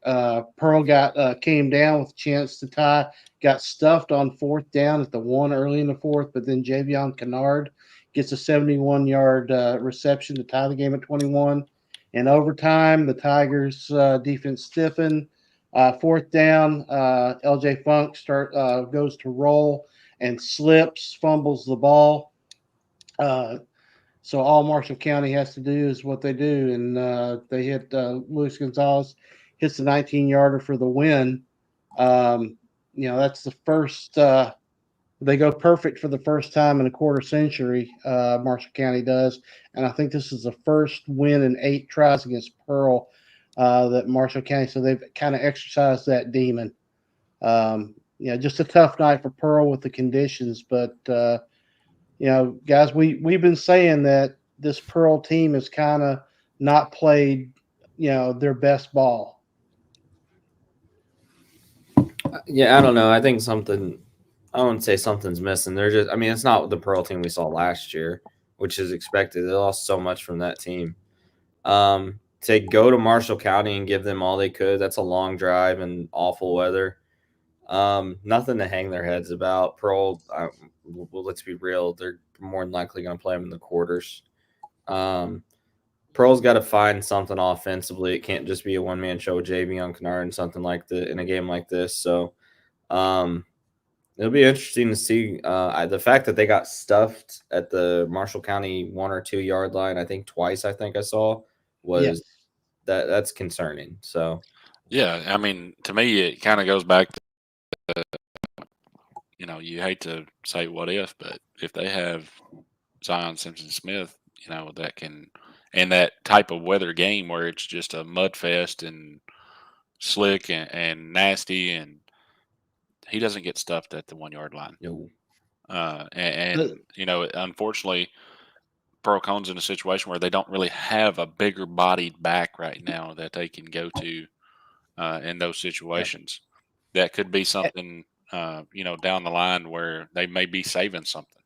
Pearl came down with a chance to tie, got stuffed on 4th down at the 1 early in the 4th, but then Javion Kennard gets a 71-yard reception to tie the game at 21. In overtime, the Tigers defense stiffened. 4th down, LJ Funk goes to roll and slips, fumbles the ball. So all Marshall County has to do is what they do, and they hit Luis Gonzalez hits the 19-yarder for the win. That's the first. They go perfect for the first time in a quarter century. Marshall County does, and I think this is the first win in 8 tries against Pearl that Marshall County. So they've kind of exercised that demon. Just a tough night for Pearl with the conditions, but. Guys, we've been saying that this Pearl team has kind of not played, their best ball. Yeah, I don't know. I think I wouldn't say something's missing. They're just, it's not the Pearl team we saw last year, which is expected. They lost so much from that team. To go to Marshall County and give them all they could, that's a long drive and awful weather. Nothing to hang their heads about. Pearl, well, let's be real, they're more than likely going to play them in the quarters. Pearl's got to find something offensively. It can't just be a one-man show with Javion Kennard and something like that in a game like this. So it'll be interesting to see. The fact that they got stuffed at the Marshall County 1 or 2 yard line, I think twice, I saw, was that's concerning. So yeah, to me, it kind of goes back to, you hate to say what if, but if they have Zion Simpson-Smith, that can, in that type of weather game where it's just a mud fest and slick and nasty, and he doesn't get stuffed at the 1 yard line. No. Unfortunately, Pearl Cone's in a situation where they don't really have a bigger bodied back right now that they can go to in those situations. That could be something, down the line where they may be saving something,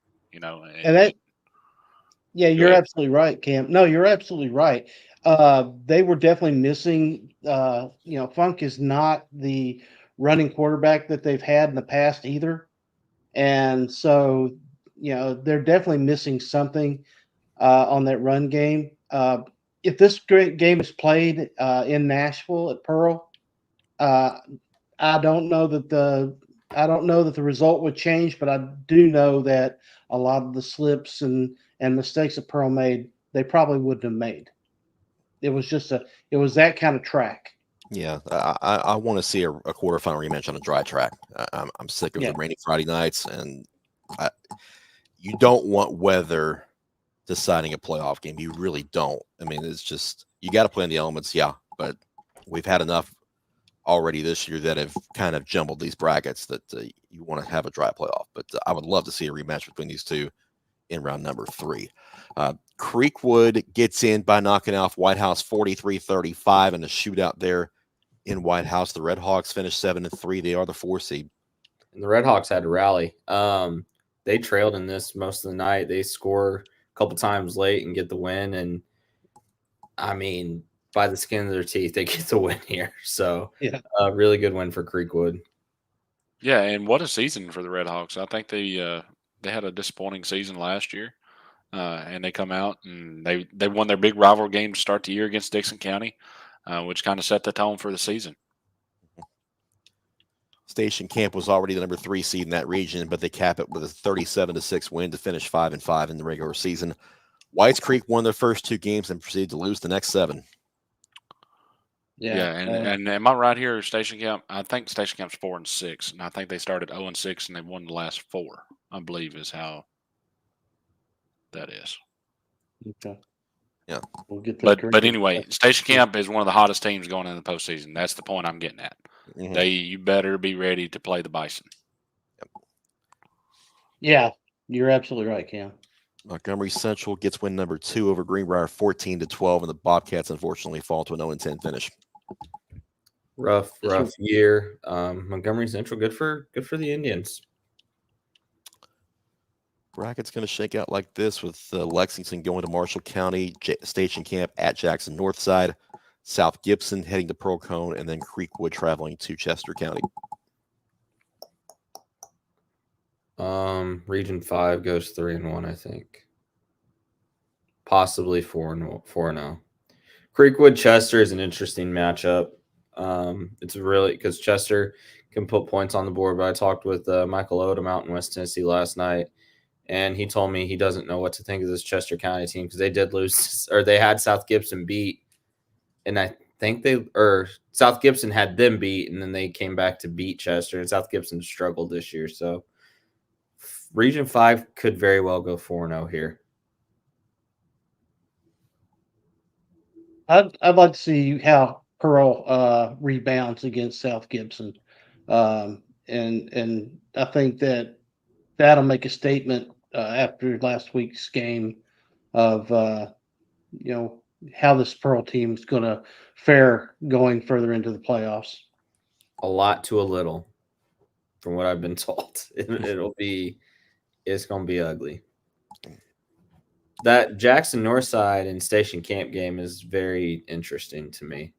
You're absolutely right, Cam. No, you're absolutely right. They were definitely missing. Funk is not the running quarterback that they've had in the past either, and so they're definitely missing something on that run game. If this great game is played in Nashville at Pearl, I don't know that the result would change, but I do know that a lot of the slips and mistakes that Pearl made, they probably wouldn't have made. It was that kind of track. Yeah, I want to see a quarterfinal rematch on a dry track. I'm sick of the rainy Friday nights, and you don't want weather deciding a playoff game. You really don't. It's just you got to play in the elements, but we've had enough already this year that have kind of jumbled these brackets that you want to have a dry playoff. But I would love to see a rematch between these two in round number 3. Creekwood gets in by knocking off White House 43-35 in a shootout there in White House. The Red Hawks finished 7-3. They are the 4 seed. And the Red Hawks had to rally. They trailed in this most of the night. They score a couple times late and get the win. And by the skin of their teeth, they get the win here. So a really good win for Creekwood. Yeah, and what a season for the Red Hawks. I think they had a disappointing season last year, and they come out and they won their big rival game to start the year against Dixon County, which kind of set the tone for the season. Station Camp was already the number 3 seed in that region, but they cap it with a 37-6 win to finish 5-5 in the regular season. Whites Creek won their first 2 games and proceeded to lose the next 7. Yeah, and am I right here? Station Camp, I think Station Camp's 4-6, and I think they started 0-6 and they won the last 4. I believe is how that is. Okay. Yeah, we'll get that. But anyway, Station Camp is one of the hottest teams going in the postseason. That's the point I'm getting at. Mm-hmm. You better be ready to play the Bison. Yep. Yeah, you're absolutely right, Cam. Montgomery Central gets win number 2 over Greenbrier 14-12, and the Bobcats unfortunately fall to an 0-10 finish. Rough year. Montgomery Central, good for the Indians. Bracket's going to shake out like this with Lexington going to Marshall County, Station Camp at Jackson Northside, South Gibson heading to Pearl Cone, and then Creekwood traveling to Chester County. Region 5 goes 3-1, I think. Possibly 4-0. Creekwood Chester is an interesting matchup. It's really because Chester can put points on the board. But I talked with Michael Odom out in West Tennessee last night, and he told me he doesn't know what to think of this Chester County team because they did lose, or they had South Gibson beat, and I think South Gibson had them beat, and then they came back to beat Chester, and South Gibson struggled this year. So Region 5 could very well go 4-0 here. I'd like to see how Pearl rebounds against South Gibson, and I think that'll make a statement after last week's game of how this Pearl team is going to fare going further into the playoffs. A lot to a little, from what I've been told. It's going to be ugly. That Jackson Northside and Station Camp game is very interesting to me.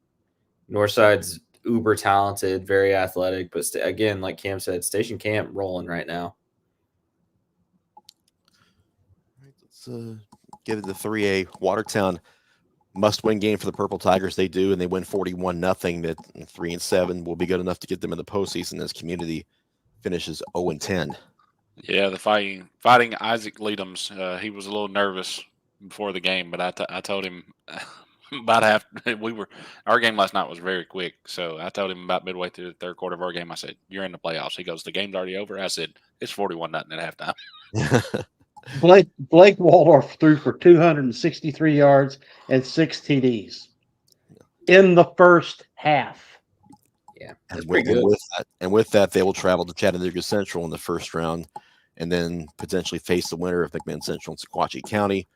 Northside's uber talented, very athletic, but again, like Cam said, Station Camp rolling right now. Let's get into 3A. Watertown must-win game for the Purple Tigers. They do, and they win 41-0. That 3-7 will be good enough to get them in the postseason as Community finishes 0-10. Yeah, the fighting Isaac Leadhams. He was a little nervous before the game, but I told him about half. Our game last night was very quick, so I told him about midway through the third quarter of our game. I said, "You're in the playoffs." He goes, "The game's already over." I said, "It's 41-0 at halftime." Blake Waldorf threw for 263 yards and 6 TDs in the first half. Yeah, and with that, they will travel to Chattanooga Central in the first round, and then potentially face the winner of McMinn Central and Sequatchie County,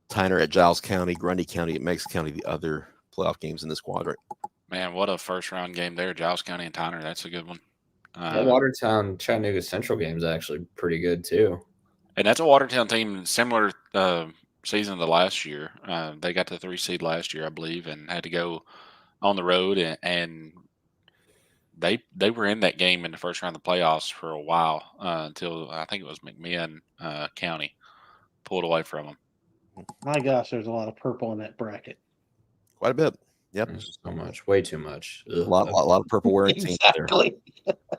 Tyner at Giles County, Grundy County at Meigs County, the other playoff games in this quadrant. Man, what a first-round game there, Giles County and Tyner. That's a good one. That Watertown Chattanooga Central game is actually pretty good too. And that's a Watertown team similar season to last year. They got the 3 seed last year, I believe, and had to go on the road, and they were in that game in the first round of the playoffs for a while until I think it was McMinn County pulled away from them. My gosh, there's a lot of purple in that bracket. Quite a bit. Yep. There's so much, way too much. A lot of purple wearing teams there.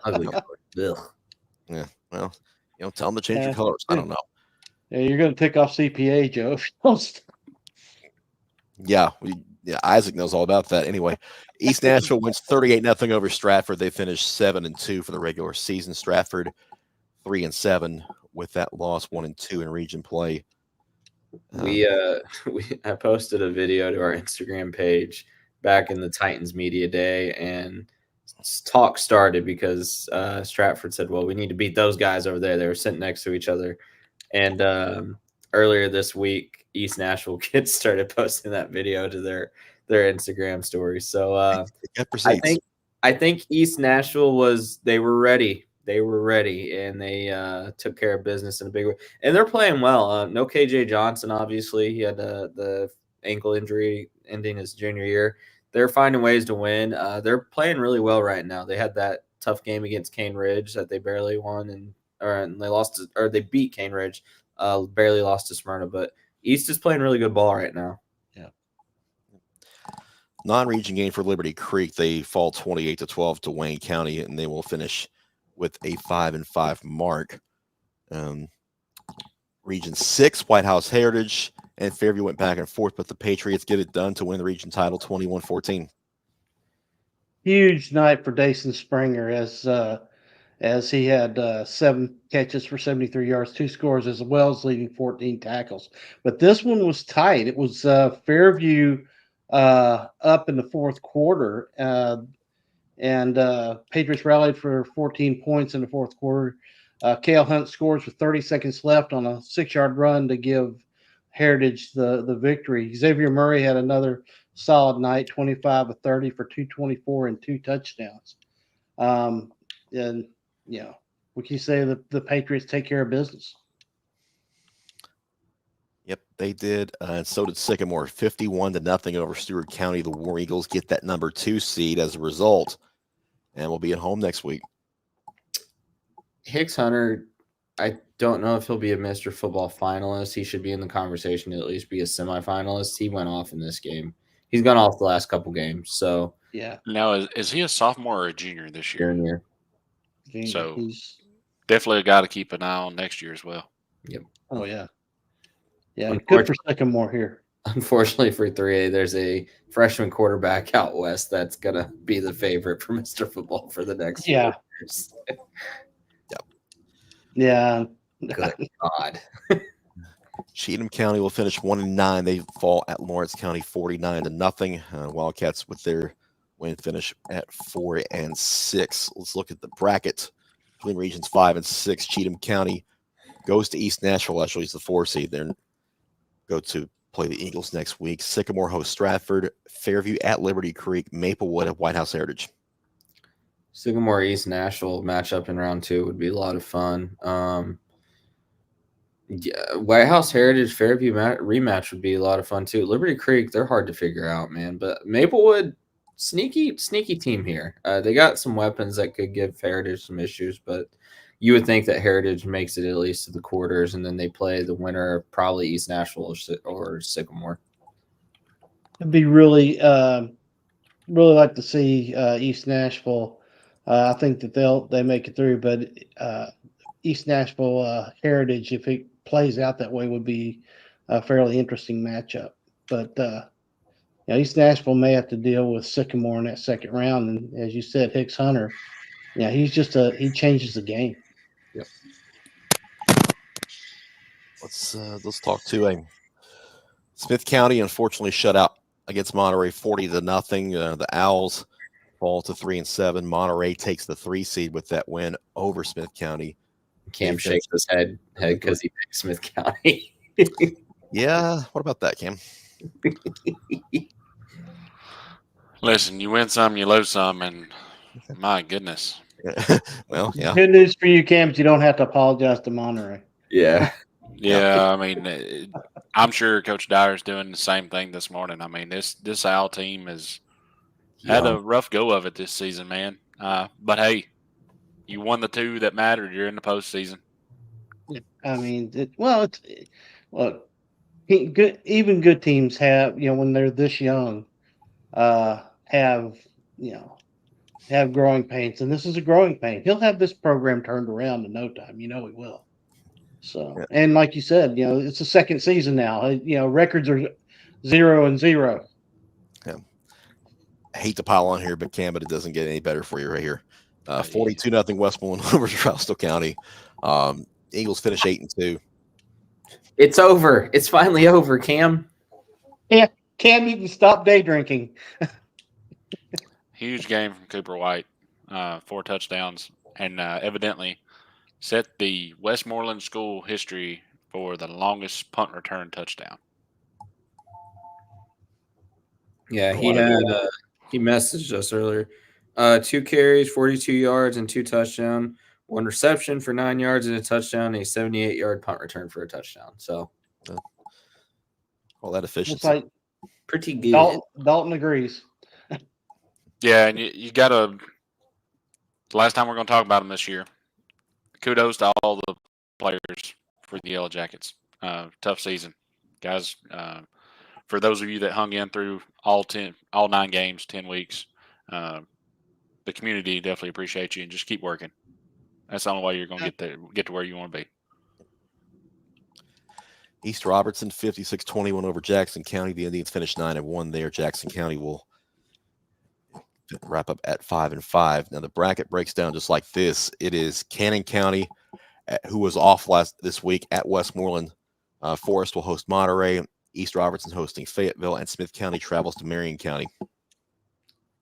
Ugly color. Ugh. Yeah. Well, tell them to change your colors. I don't know. Yeah, you're going to tick off CPA, Joe. Yeah, Isaac knows all about that. Anyway, East Nashville wins 38-0 over Stratford. They finished 7-2 for the regular season. Stratford 3-7 with that loss, 1-2 in region play. I posted a video to our Instagram page back in the Titans media day, and talk started because Stratford said, "Well, we need to beat those guys over there." They were sitting next to each other, and earlier this week, East Nashville kids started posting that video to their Instagram stories. So I think East Nashville they were ready. They were ready, and they took care of business in a big way. And they're playing well. No KJ Johnson, obviously. He had the ankle injury ending his junior year. They're finding ways to win. They're playing really well right now. They had that tough game against Cane Ridge that they barely won, and they lost, or they beat Cane Ridge, barely lost to Smyrna. But East is playing really good ball right now. Yeah. Non-region game for Liberty Creek. They fall 28-12 to Wayne County, and they will finish with a 5-5 mark. Region 6, White House Heritage and Fairview went back and forth, but the Patriots get it done to win the region title 21-14. Huge night for Dason Springer as he had 7 catches for 73 yards, 2 scores, as well as leading 14 tackles. But this one was tight. It was Fairview up in the fourth quarter, and Patriots rallied for 14 points in the fourth quarter. Cale Hunt scores with 30 seconds left on a 6-yard run to give Heritage the victory. Xavier Murray had another solid night, 25 of 30 for 224 and 2 touchdowns. And we can say that the Patriots take care of business. Yep, They did, and so did Sycamore. 51-0 over Stewart County. The War Eagles get that number 2 seed as a result, and we'll be at home next week. Hicks Hunter, I don't know if he'll be a Mr. Football finalist. He should be in the conversation to at least be a semifinalist. He went off in this game. He's gone off the last couple games. So Yeah. Now, is he a sophomore or a junior this year? junior. So He's- definitely a guy to keep an eye on next year as well. oh yeah. Yeah, good for Sycamore here. Unfortunately for 3A, there's a freshman quarterback out west that's gonna be the favorite for Mr. Football for the next 4 years. Yeah. Good God. Cheatham County will finish 1-9. They fall at Lawrence County 49-0. Wildcats with their win finish at 4-6. Let's look at the bracket between regions 5 and 6. Cheatham County goes to East Nashville. Actually, it's the 4 seed. They go to play the Eagles next week. Sycamore hosts Stratford. Fairview at Liberty Creek. Maplewood at White House Heritage. Sycamore East Nashville matchup in round 2 would be a lot of fun. Yeah, White House Heritage Fairview rematch would be a lot of fun too. Liberty Creek, they're hard to figure out, man. But Maplewood, sneaky team here. They got some weapons that could give Heritage some issues, but you would think that Heritage makes it at least to the quarters, and then they play the winner of probably East Nashville or Sycamore. It'd be really like to see East Nashville. I think that they make it through, but East Nashville Heritage, if it plays out that way, would be a fairly interesting matchup. But East Nashville may have to deal with Sycamore in that second round, and as you said, Hicks Hunter. Yeah, he changes the game. Yep. Let's talk to Smith County. Unfortunately, shut out against Monterey 40-0. The Owls fall to 3-7. Monterey takes the 3 seed with that win over Smith County. Cam shakes his head because he picked Smith County. Yeah, what about that, Cam? Listen, you win some, you lose some, and my goodness. Well, yeah. Good news for you, Cam, is you don't have to apologize to Monterey. Yeah. Yeah, I mean, I'm sure Coach Dyer's doing the same thing this morning. I mean, this Owl team has had a rough go of it this season, man. But hey, you won the 2 that mattered. You're in the postseason. I mean, even good teams have, when they're this young, have growing pains, and this is a growing pain. He'll have this program turned around in no time. He will. So, yeah. And like you said, it's the second season now. Records are 0-0. Yeah. I hate to pile on here, but Cam, but it doesn't get any better for you right here. 42-0 Westmoreland over Charleston County. Eagles finish 8-2. It's over. It's finally over, Cam. Yeah, Cam, you can stop day drinking. Huge game from Cooper White, 4 touchdowns, and evidently set the Westmoreland school history for the longest punt return touchdown. Yeah, he messaged us earlier. 2 carries, 42 yards, and 2 touchdowns. 1 reception for 9 yards and a touchdown, and a 78-yard punt return for a touchdown. So, all that efficiency. It's like pretty good. Dalton agrees. Yeah, and you got to – the last time we're going to talk about them this year, kudos to all the players for the Yellow Jackets. Tough season. Guys, for those of you that hung in through all 9 games, 10 weeks, the community definitely appreciates you, and just keep working. That's the only way you're going to get to where you want to be. East Robertson 56-21 over Jackson County. The Indians finished 9-1 there. Jackson County will wrap up at 5-5. Now the bracket breaks down just like this. It is Cannon County, who was off this week at Westmoreland. Forest will host Monterey. East Robertson hosting Fayetteville, and Smith County travels to Marion County.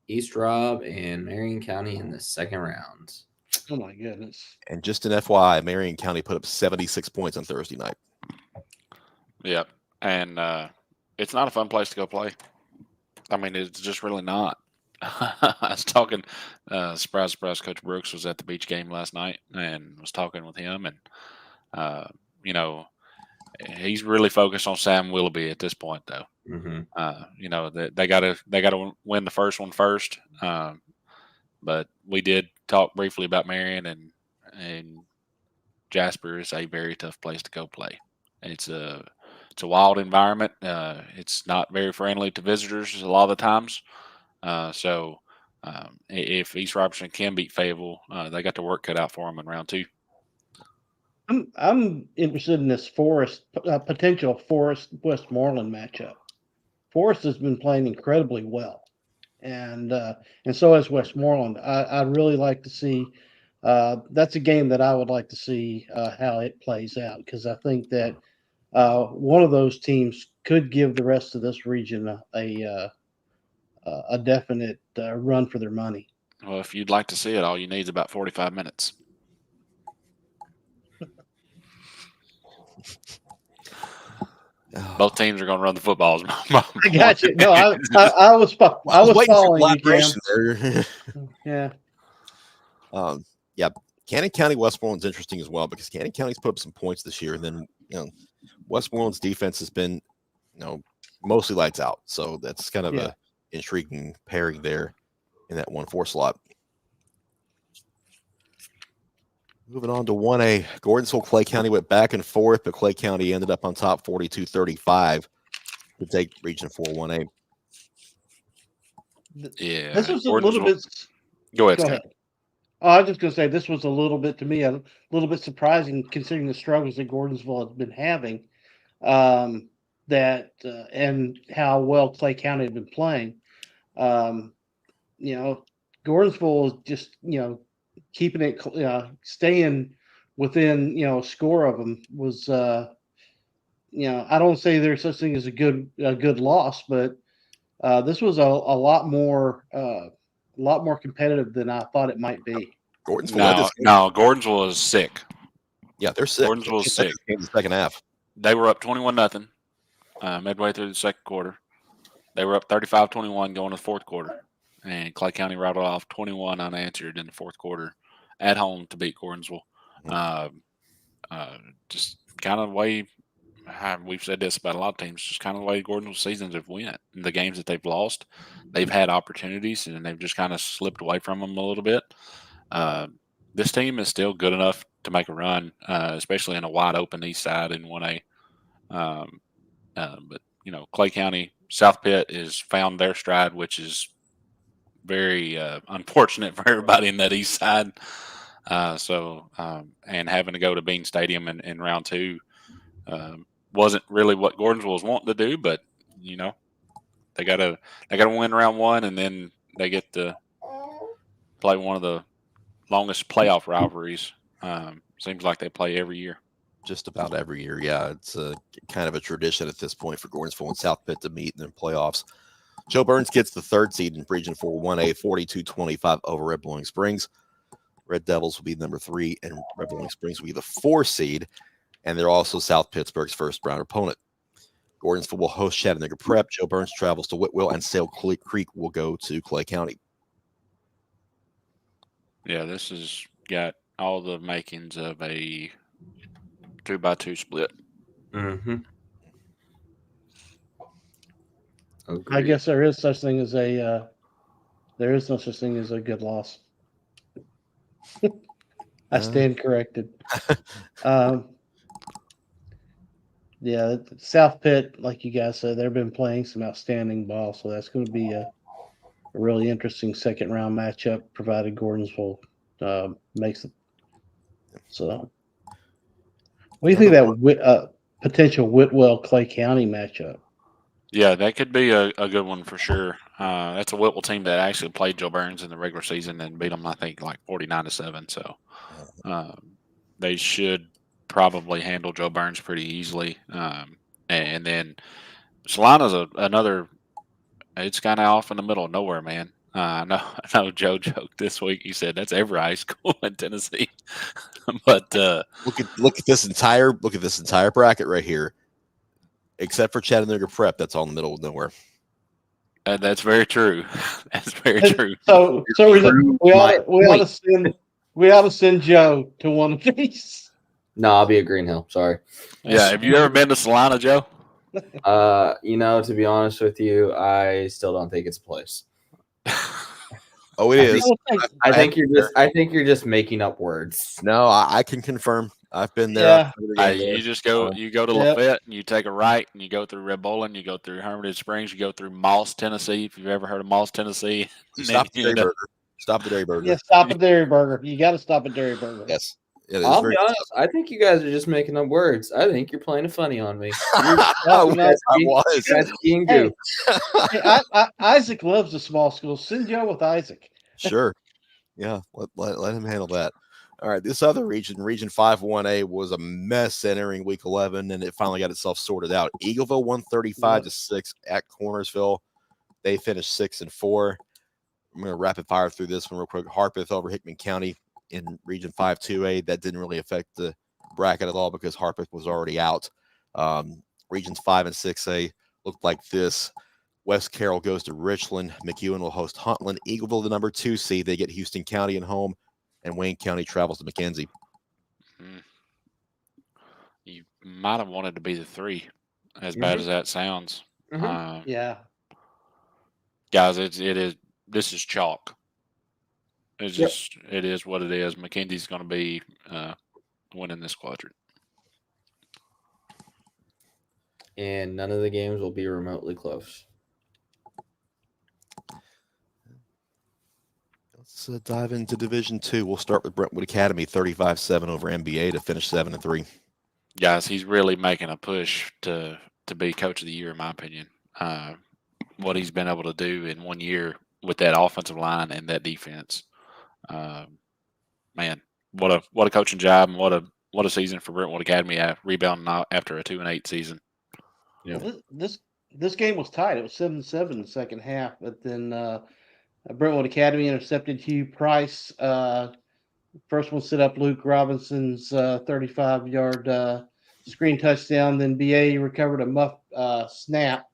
East Rob and Marion County in the second round. Oh my goodness! And just an FYI, Marion County put up 76 points on Thursday night. Yep, and it's not a fun place to go play. I mean, it's just really not. I was talking, surprise, Coach Brooks was at the beach game last night and was talking with him, and he's really focused on Sam Willoughby at this point, though. They got to win the first one first. But we did talk briefly about Marion, and Jasper is a very tough place to go play. It's a wild environment. It's not very friendly to visitors a lot of the times. If East Robertson can beat Fayetteville, they got the work cut out for them in round 2. I'm interested in this potential Forest Westmoreland matchup. Forest has been playing incredibly well, and so has Westmoreland. I'd really like to see. That's a game that I would like to see how it plays out, because I think that one of those teams could give the rest of this region a definite run for their money. Well, if you'd like to see it, all you need is about 45 minutes. Both teams are going to run the footballs. I got you. No, I was following you, Jim. Yeah. Cannon County Westmoreland's interesting as well, because Cannon County's put up some points this year, and then Westmoreland's defense has been mostly lights out. So that's kind of a intriguing pairing there in that 1-4 slot. Moving on to 1A, Gordonsville, Clay County went back and forth, but Clay County ended up on top 42-35 to take Region 4 1A. Yeah. This was a little bit. Go ahead. I was just going to say, this was a little bit, to me, a little bit surprising, considering the struggles that Gordonsville has been having, and how well Clay County had been playing. Gordonsville is just, keeping it, staying within, a score of them was, I don't say there's such thing as a good loss, but this was a lot more competitive than I thought it might be. Gordonsville is sick. Yeah, they're sick. Gordonsville is sick. In the second half, they were up 21-0 midway through the second quarter. They were up 35-21 going to the fourth quarter, and Clay County rattled off 21 unanswered in the fourth quarter at home to beat Gordonsville. Just kind of the way we've said this about a lot of teams, just kind of the way Gordonsville seasons have went. In the games that they've lost, they've had opportunities, and they've just kind of slipped away from them a little bit. This team is still good enough to make a run, especially in a wide open east side in 1A. But Clay County, South Pitt has found their stride, which is very unfortunate for everybody in that east side. And having to go to Bean Stadium in round 2 wasn't really what Gordonsville was wanting to do, but they gotta win round 1, and then they get to play one of the longest playoff rivalries. Seems like they play every year. Just about every year, yeah. It's kind of a tradition at this point for Gordonsville and South Pitt to meet in the playoffs. Joe Burns gets the 3rd seed in Region 4 1A, 42-25 over Red Blowing Springs. Red Devils will be number 3, and Red Blowing Springs will be the 4 seed, and they're also South Pittsburgh's first round opponent. Gordonsville will host Chattanooga Prep. Joe Burns travels to Whitwell, and Sale Creek will go to Clay County. Yeah, this has got all the makings of a 2x2 split. Mm-hmm. I guess there is no such thing as a good loss. I stand corrected. South Pitt, like you guys said, they've been playing some outstanding ball, so that's going to be a really interesting second round matchup, provided Gordonsville makes it. So, what do you think of that potential Whitwell Clay County matchup? Yeah, that could be a good one for sure. That's a Whitwell team that actually played Joe Burns in the regular season and beat them, I think, like 49-7. So they should probably handle Joe Burns pretty easily. And then Salina's another. It's kind of off in the middle of nowhere, man. I know Joe joked this week. He said that's every high school in Tennessee. But look at this entire bracket right here. Except for Chattanooga Prep, that's all in the middle of nowhere. That's very true. That's very true. So we ought to send Joe to one of these. No, I'll be at Green Hill. Sorry. Yeah. Have you ever been to Salina, Joe? To be honest with you, I still don't think it's a place. Oh, it is. I think you're just making up words. No, I can confirm. I've been there. Yeah. You just go. You go to Yep. Lafayette, and you take a right, and you go through Red Bowling. You go through Hermitage Springs. You go through Moss, Tennessee. If you've ever heard of Moss, Tennessee, Stop the Dairy Burger. Stop the Dairy Burger. Yeah, stop at Dairy Burger. You got to stop at Dairy Burger. Yes. It is I'll very be honest. I think you guys are just making up words. I think you're playing a funny on me. I was. Being Hey. goof. Hey, Isaac loves the small schools. Send Joe with Isaac. Sure. Yeah, let him handle that. All right, this other region, Region 5-1A, was a mess entering Week 11, and it finally got itself sorted out. Eagleville 135-6 at Cornersville. They finished 6-4. I'm going to rapid fire through this one real quick. Harpeth over Hickman County in Region 5-2A. That didn't really affect the bracket at all because Harpeth was already out. Regions 5 and 6A looked like this. West Carroll goes to Richland. McEwen will host Huntland. Eagleville, the number 2 seed. They get Houston County at home, and Wayne County travels to McKenzie. You might have wanted to be the 3, as bad as that sounds. Yeah. Guys, this is chalk. It's just it is what it is. McKenzie's going to be winning this quadrant, And none of the games will be remotely close. Let's dive into Division 2. We'll start with Brentwood Academy, 35-7 over MBA to finish 7-3. Guys, he's really making a push to be Coach of the Year, in my opinion. What he's been able to do in 1 year with that offensive line and that defense, man, what a coaching job, and what a season for Brentwood Academy rebounding after a 2-8 season. Yeah. Well, this game was tight. It was 7-7 in the second half, but then Brentwood Academy intercepted Hugh Price. First one set up Luke Robinson's 35-yard screen touchdown. Then BA recovered a muff snap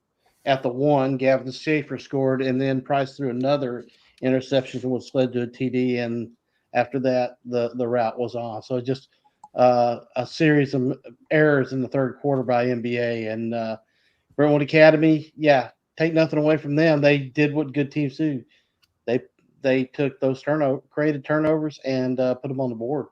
at the 1. Gavin Schaefer scored, and then Price threw another interception, which led to a TD. And after that, the route was on. So just a series of errors in the third quarter by NBA. And Brentwood Academy, take nothing away from them. They did what good teams do. They took those created turnovers and put them on the board.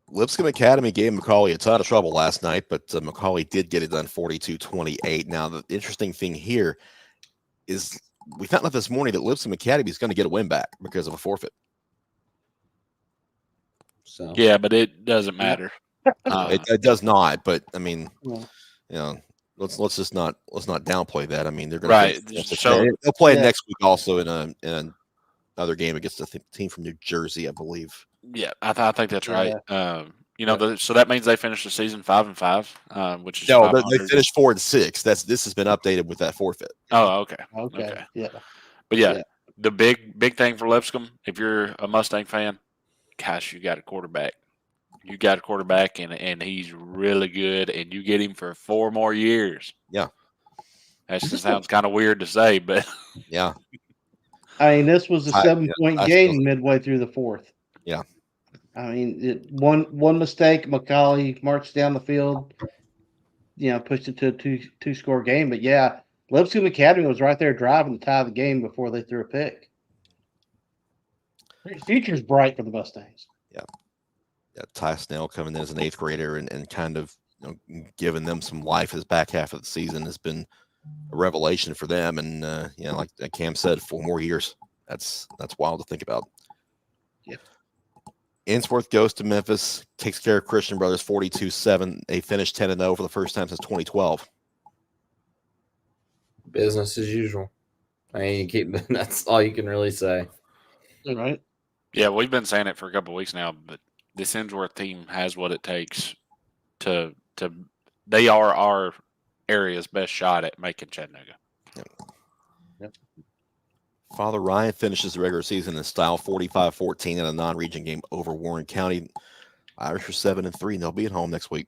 Lipscomb Academy gave McCauley a ton of trouble last night, but McCauley did get it done 42-28. Now, the interesting thing here is we found out this morning that Lipscomb Academy is going to get a win back because of a forfeit. So Yeah, but it doesn't matter. It does not, but I mean, Yeah. let's not downplay that. I mean, they're going Right. to they'll play next week also in another game against a team from New Jersey, I believe. Yeah, I think that's right. So that means they finished the season 5-5, which is No, 500. they finished 4-6. This has been updated with that forfeit. Oh, okay. Okay. Yeah. But the big thing for Lipscomb, if you're a Mustang fan, gosh, you got a quarterback. You got a quarterback, and he's really good, and you get him for 4 more years. Yeah. That just sounds kind of weird to say, but Yeah. I mean, this was a 7-point game midway through the fourth. Yeah. I mean, one mistake, McCauley marched down the field, pushed it to a two-score game. But Lipscomb Academy was right there driving to tie the game before they threw a pick. The future's bright for the Mustangs. Yeah. Ty Snell coming in as an 8th grader and kind of giving them some life his back half of the season has been a revelation for them. And like Cam said, 4 more years. That's wild to think about. Yep. Innsworth goes to Memphis, takes care of Christian Brothers 42-7. They finished 10-0 for the first time since 2012. business as usual. I mean, that's all you can really say. All right. Yeah, we've been saying it for a couple of weeks now, but this Innsworth team has what it takes to they are our area's best shot at making Chattanooga. Yep. Father Ryan finishes the regular season in style 45-14 in a non-region game over Warren County. Irish are 7-3, and they'll be at home next week.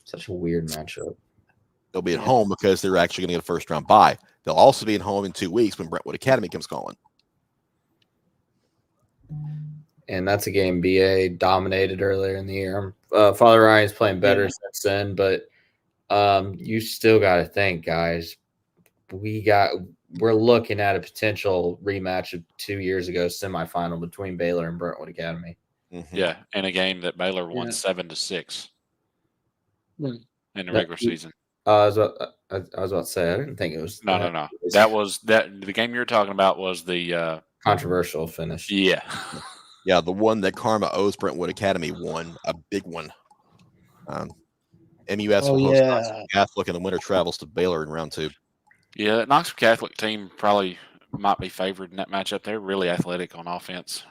Such a weird matchup. They'll be at home because they're actually going to get a first-round bye. They'll also be at home in 2 weeks when Brentwood Academy comes calling. and that's a game BA dominated earlier in the year. Father Ryan's playing better since then, but you still got to think, guys. We're looking at a potential rematch of 2 years ago semifinal between Baylor and Brentwood Academy. Mm-hmm. Yeah, in a game that Baylor won 7-6 in the regular season. I was about to say I didn't think it was No. That was the game you're talking about was the controversial finish. Yeah. Yeah, the one that Karma owes Brentwood Academy won, a big one. MUS will host Knoxville Catholic, and the winner travels to Baylor in round 2. Yeah, that Knoxville Catholic team probably might be favored in that matchup. They're really athletic on offense,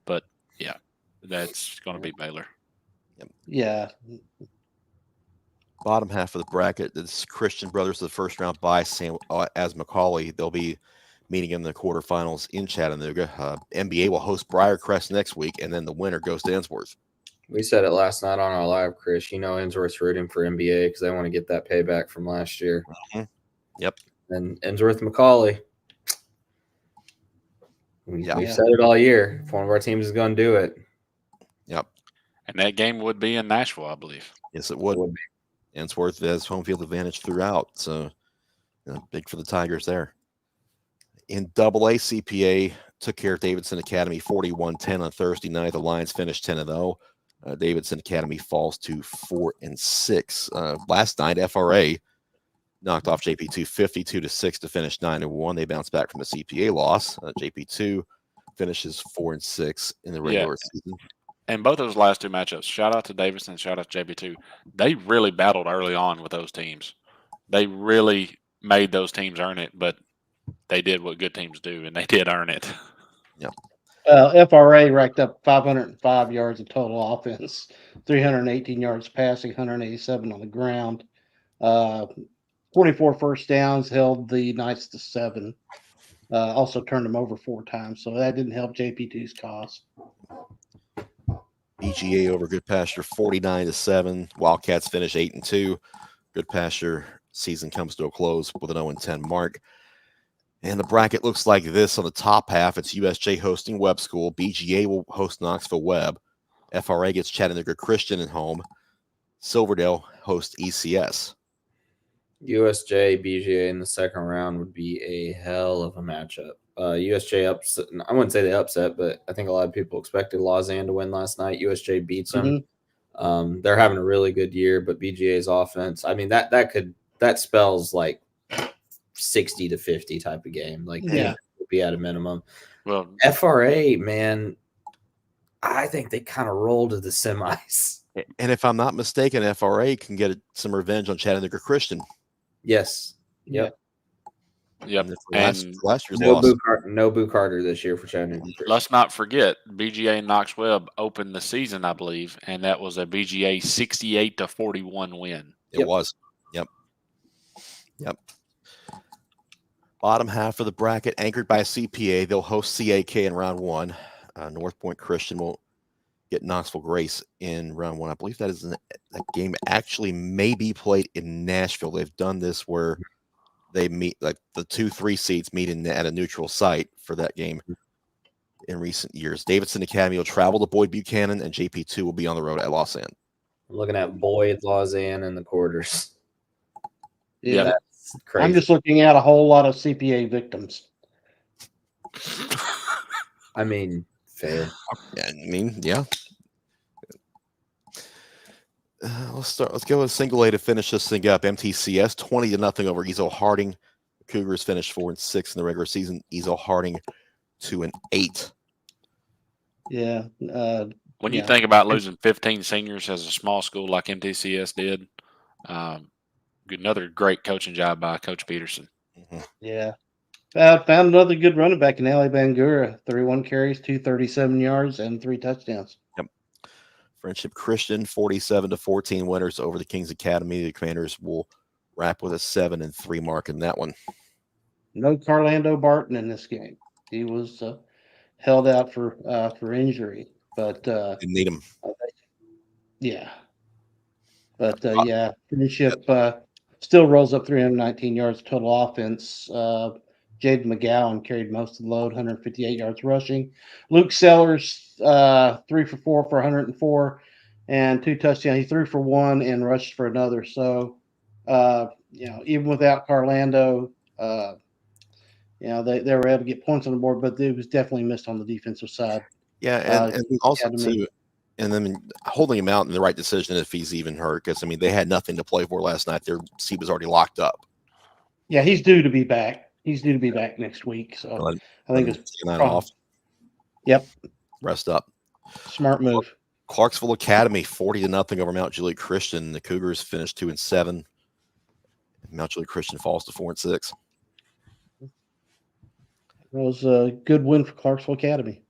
but yeah, that's going to be Baylor. Yep. Yeah. Bottom half of the bracket, this Christian Brothers, the first round bye, as Macaulay. They'll be meeting in the quarterfinals in Chattanooga. NBA will host Briarcrest next week, and then the winner goes to Ensworth. We said it last night on our live, Chris. You know, Ensworth's rooting for NBA because they want to get that payback from last year. Mm-hmm. Yep. And Ensworth Macaulay. We've said it all year. If one of our teams is going to do it. Yep. And that game would be in Nashville, I believe. Yes, it would. Be. Ensworth has home field advantage throughout, so big for the Tigers there. In AA, CPA took care of Davidson Academy 41-10 on Thursday night. The Lions finished 10-0. Davidson Academy falls to 4-6. Last night, FRA knocked off JP2 52-6 to finish 9-1. They bounced back from the CPA loss. JP2 finishes 4-6 in the regular season. And both of those last two matchups, shout out to Davidson, shout out to JP2. They really battled early on with those teams. They really made those teams earn it, but they did what good teams do, and they did earn it. Yeah. FRA racked up 505 yards of total offense, 318 yards passing, 187 on the ground. 24 first downs, held the Knights to 7. Also turned them over 4 times, so that didn't help JP2's cause. BGA over Good Pasture 49-7. Wildcats finish 8-2. Good Pasture season comes to a close with an 0-10 mark. And the bracket looks like this on the top half. It's USJ hosting Webb School. BGA will host Knoxville Webb. FRA gets Chattanooga Christian at home. Silverdale hosts ECS. USJ, BGA in the second round would be a hell of a matchup. USJ upset. I wouldn't say they upset, but I think a lot of people expected Lausanne to win last night. USJ beats them. Mm-hmm. They're having a really good year, but BGA's offense, I mean, that spells like 60-50 type of game. Like, would be at a minimum. Well, FRA, man, I think they kind of roll to the semis. And if I'm not mistaken, FRA can get some revenge on Chattanooga Christian. Yes. Yep. Yep. Last year's no loss. No Boo Carter this year for Chattanooga Christian. Let's not forget, BGA and Knox Webb opened the season, I believe, and that was a BGA 68-41 win. It was. Yep. Bottom half of the bracket, anchored by CPA. They'll host CAK in round 1. North Point Christian will get Knoxville Grace in round 1. I believe that game actually may be played in Nashville. They've done this where they meet, like the 2-3 seeds meet at a neutral site for that game in recent years. Davidson Academy will travel to Boyd Buchanan, and JP2 will be on the road at Lausanne. I'm looking at Boyd, Lausanne in the quarters. Yeah. That's crazy. I'm just looking at a whole lot of CPA victims. I mean, fair. Yeah. Let's go with single A to finish this thing up. MTCS 20-0 over Ezo Harding. The Cougars finished 4-6 in the regular season. Ezo Harding 2-8. Yeah. When you think about losing 15 seniors as a small school like MTCS did, another great coaching job by Coach Peterson. Mm-hmm. Yeah. Found another good running back in Ali Bangura. 31 carries, 237 yards, and 3 touchdowns. Yep. Friendship Christian 47-14 winners over the Kings Academy. The Commanders will wrap with a 7-3 mark in that one. No Carlando Barton in this game. He was held out for injury, but didn't need him. Yeah. But Friendship still rolls up 319 yards total offense. Jaden McGowan carried most of the load, 158 yards rushing. Luke Sellers, 3 for 4 for 104 and 2 touchdowns. He threw for 1 and rushed for another. So, even without Carlando, they were able to get points on the board, but it was definitely missed on the defensive side. Yeah, and also Academy. too, and then holding him out in the right decision if he's even hurt, because I mean they had nothing to play for last night. Their seat was already locked up. Yeah, he's due to be back. He's due to be back next week. So I think it's that off. Yep, Rest up. smart move. Clarksville Academy 40-0 over Mount Juliet Christian. The Cougars finished 2-7. Mount Juliet Christian falls to 4-6. It was a good win for Clarksville Academy.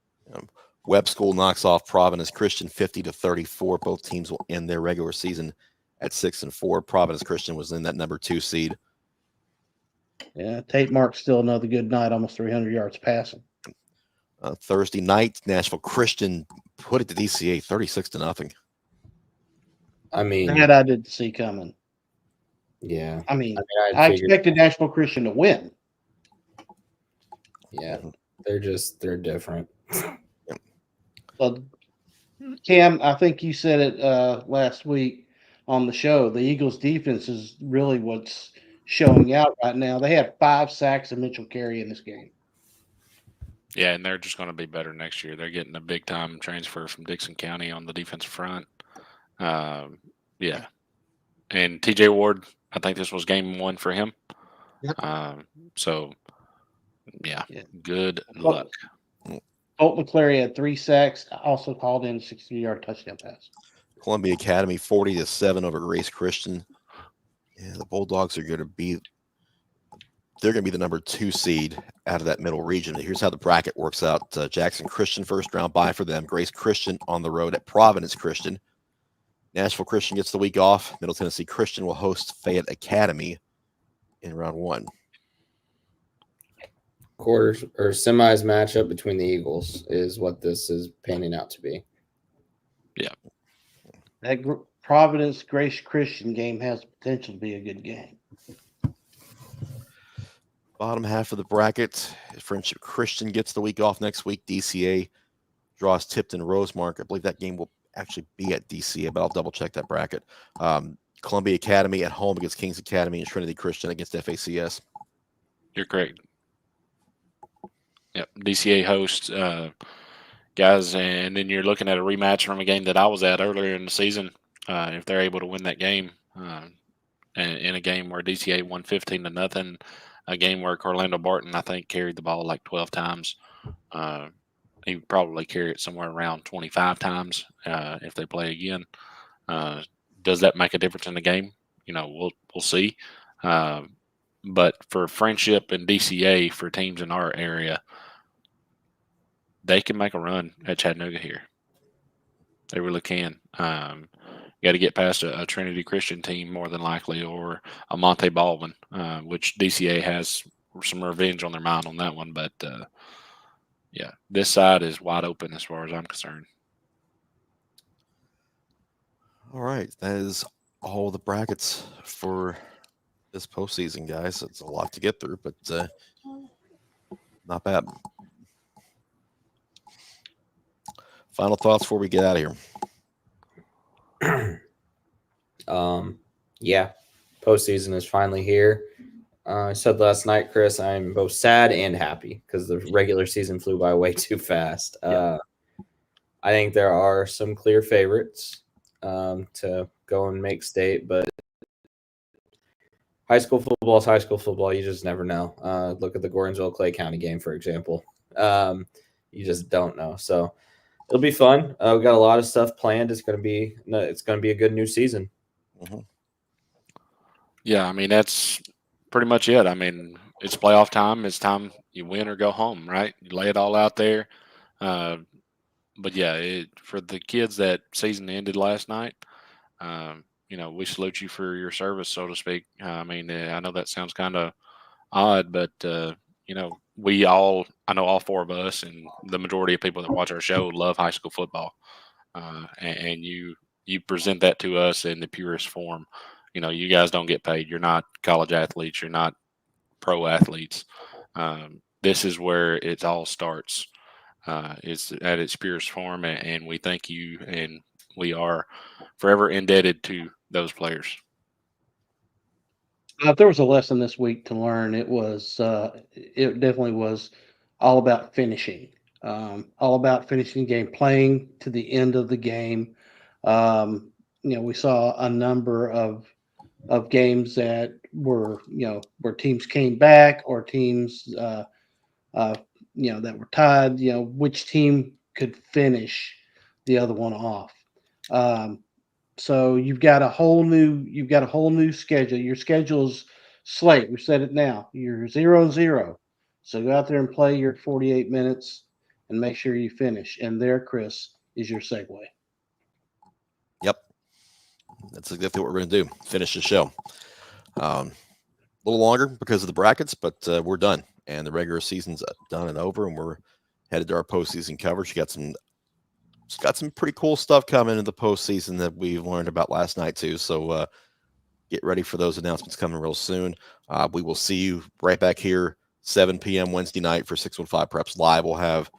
Webb School knocks off Providence Christian 50-34. Both teams will end their regular season at 6-4. Providence Christian was in that number 2 seed. Yeah, Tate Mark's still another good night, almost 300 yards passing. Thursday night, Nashville Christian put it to DCA 36-0. I mean, That I didn't see coming. yeah. I mean, I I figured- expected Nashville Christian to win. Yeah, they're different. But Cam, I think you said it last week on the show. The Eagles' defense is really what's showing out right now. They had 5 sacks of Mitchell Carey in this game. Yeah, and they're just going to be better next year. They're getting a big time transfer from Dixon County on the defensive front. Yeah, and TJ Ward, I think this was game 1 for him. Yep. So, yeah, Yeah. good luck. Colt McClary had 3 sacks, also called in a 60-yard touchdown pass. Columbia Academy 40-7 over Grace Christian. Yeah, the Bulldogs are going to be the number 2 seed out of that middle region. Here's how the bracket works out. Jackson Christian first round bye for them. Grace Christian on the road at Providence Christian. Nashville Christian gets the week off. Middle Tennessee Christian will host Fayette Academy in round 1. Quarters or semis matchup between the Eagles is what this is panning out to be. That Providence Grace Christian game has the potential to be a good game. Bottom half of the bracket, Friendship Christian gets the week off next week. DCA draws Tipton Rosemark. I believe that game will actually be at DCA, but I'll double check that bracket. Columbia Academy at home against Kings Academy, and Trinity Christian against FACS. You're correct. Yep, DCA hosts guys, and then you're looking at a rematch from a game that I was at earlier in the season. If they're able to win that game, in a game where DCA won 15-0, a game where Orlando Barton, I think, carried the ball like 12 times. He would probably carry it somewhere around 25 times if they play again. Does that make a difference in the game? We'll see. But for Friendship and DCA, for teams in our area, they can make a run at Chattanooga here. They really can. You got to get past a Trinity Christian team more than likely, or a Monte Baldwin, which DCA has some revenge on their mind on that one. But, yeah, this side is wide open as far as I'm concerned. All right. That is all the brackets for this postseason, guys. It's a lot to get through, but not bad. Final thoughts before we get out of here. Yeah, postseason is finally here. I said last night, Chris, I'm both sad and happy because the regular season flew by way too fast. I think there are some clear favorites to go and make state, but high school football is high school football. You just never know. Look at the Gordonsville-Clay County game, for example. You just don't know. So it'll be fun. We've got a lot of stuff planned. It's going to be a good new season. Mm-hmm. Yeah, I mean, that's pretty much it. I mean, it's playoff time. It's time you win or go home, right? You lay it all out there. But, yeah, for the kids that season ended last night, we salute you for your service, so to speak. I mean, I know that sounds kind of odd, but, I know all 4 of us and the majority of people that watch our show love high school football. And you present that to us in the purest form. You guys don't get paid. You're not college athletes. You're not pro athletes. this is where it all starts. It's at its purest form, and we thank you, and we are forever indebted to those players. If there was a lesson this week to learn, it definitely was all about finishing. All about finishing the game, playing to the end of the game. We saw a number of games that were, where teams came back, or teams, that were tied. Which team could finish the other one off. So you've got a whole new schedule. Your schedule's slate. We said it now. You're 0-0. So go out there and play your 48 minutes and make sure you finish. And there, Chris, is your segue. Yep. That's exactly what we're going to do. Finish the show. A little longer because of the brackets, but we're done. And the regular season's done and over, and we're headed to our postseason coverage. Got some pretty cool stuff coming in the postseason that we learned about last night too. So get ready for those announcements coming real soon. We will see you right back here 7 p.m. Wednesday night for 615 Preps Live. We'll have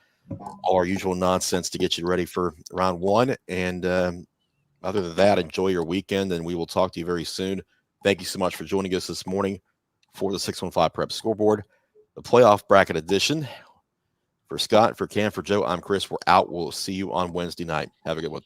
all our usual nonsense to get you ready for round one. And other than that, enjoy your weekend, and we will talk to you very soon. Thank you so much for joining us this morning for the 615 Preps Scoreboard, the playoff bracket edition. For Scott, for Cam, for Joe, I'm Chris. We're out. We'll see you on Wednesday night. Have a good one.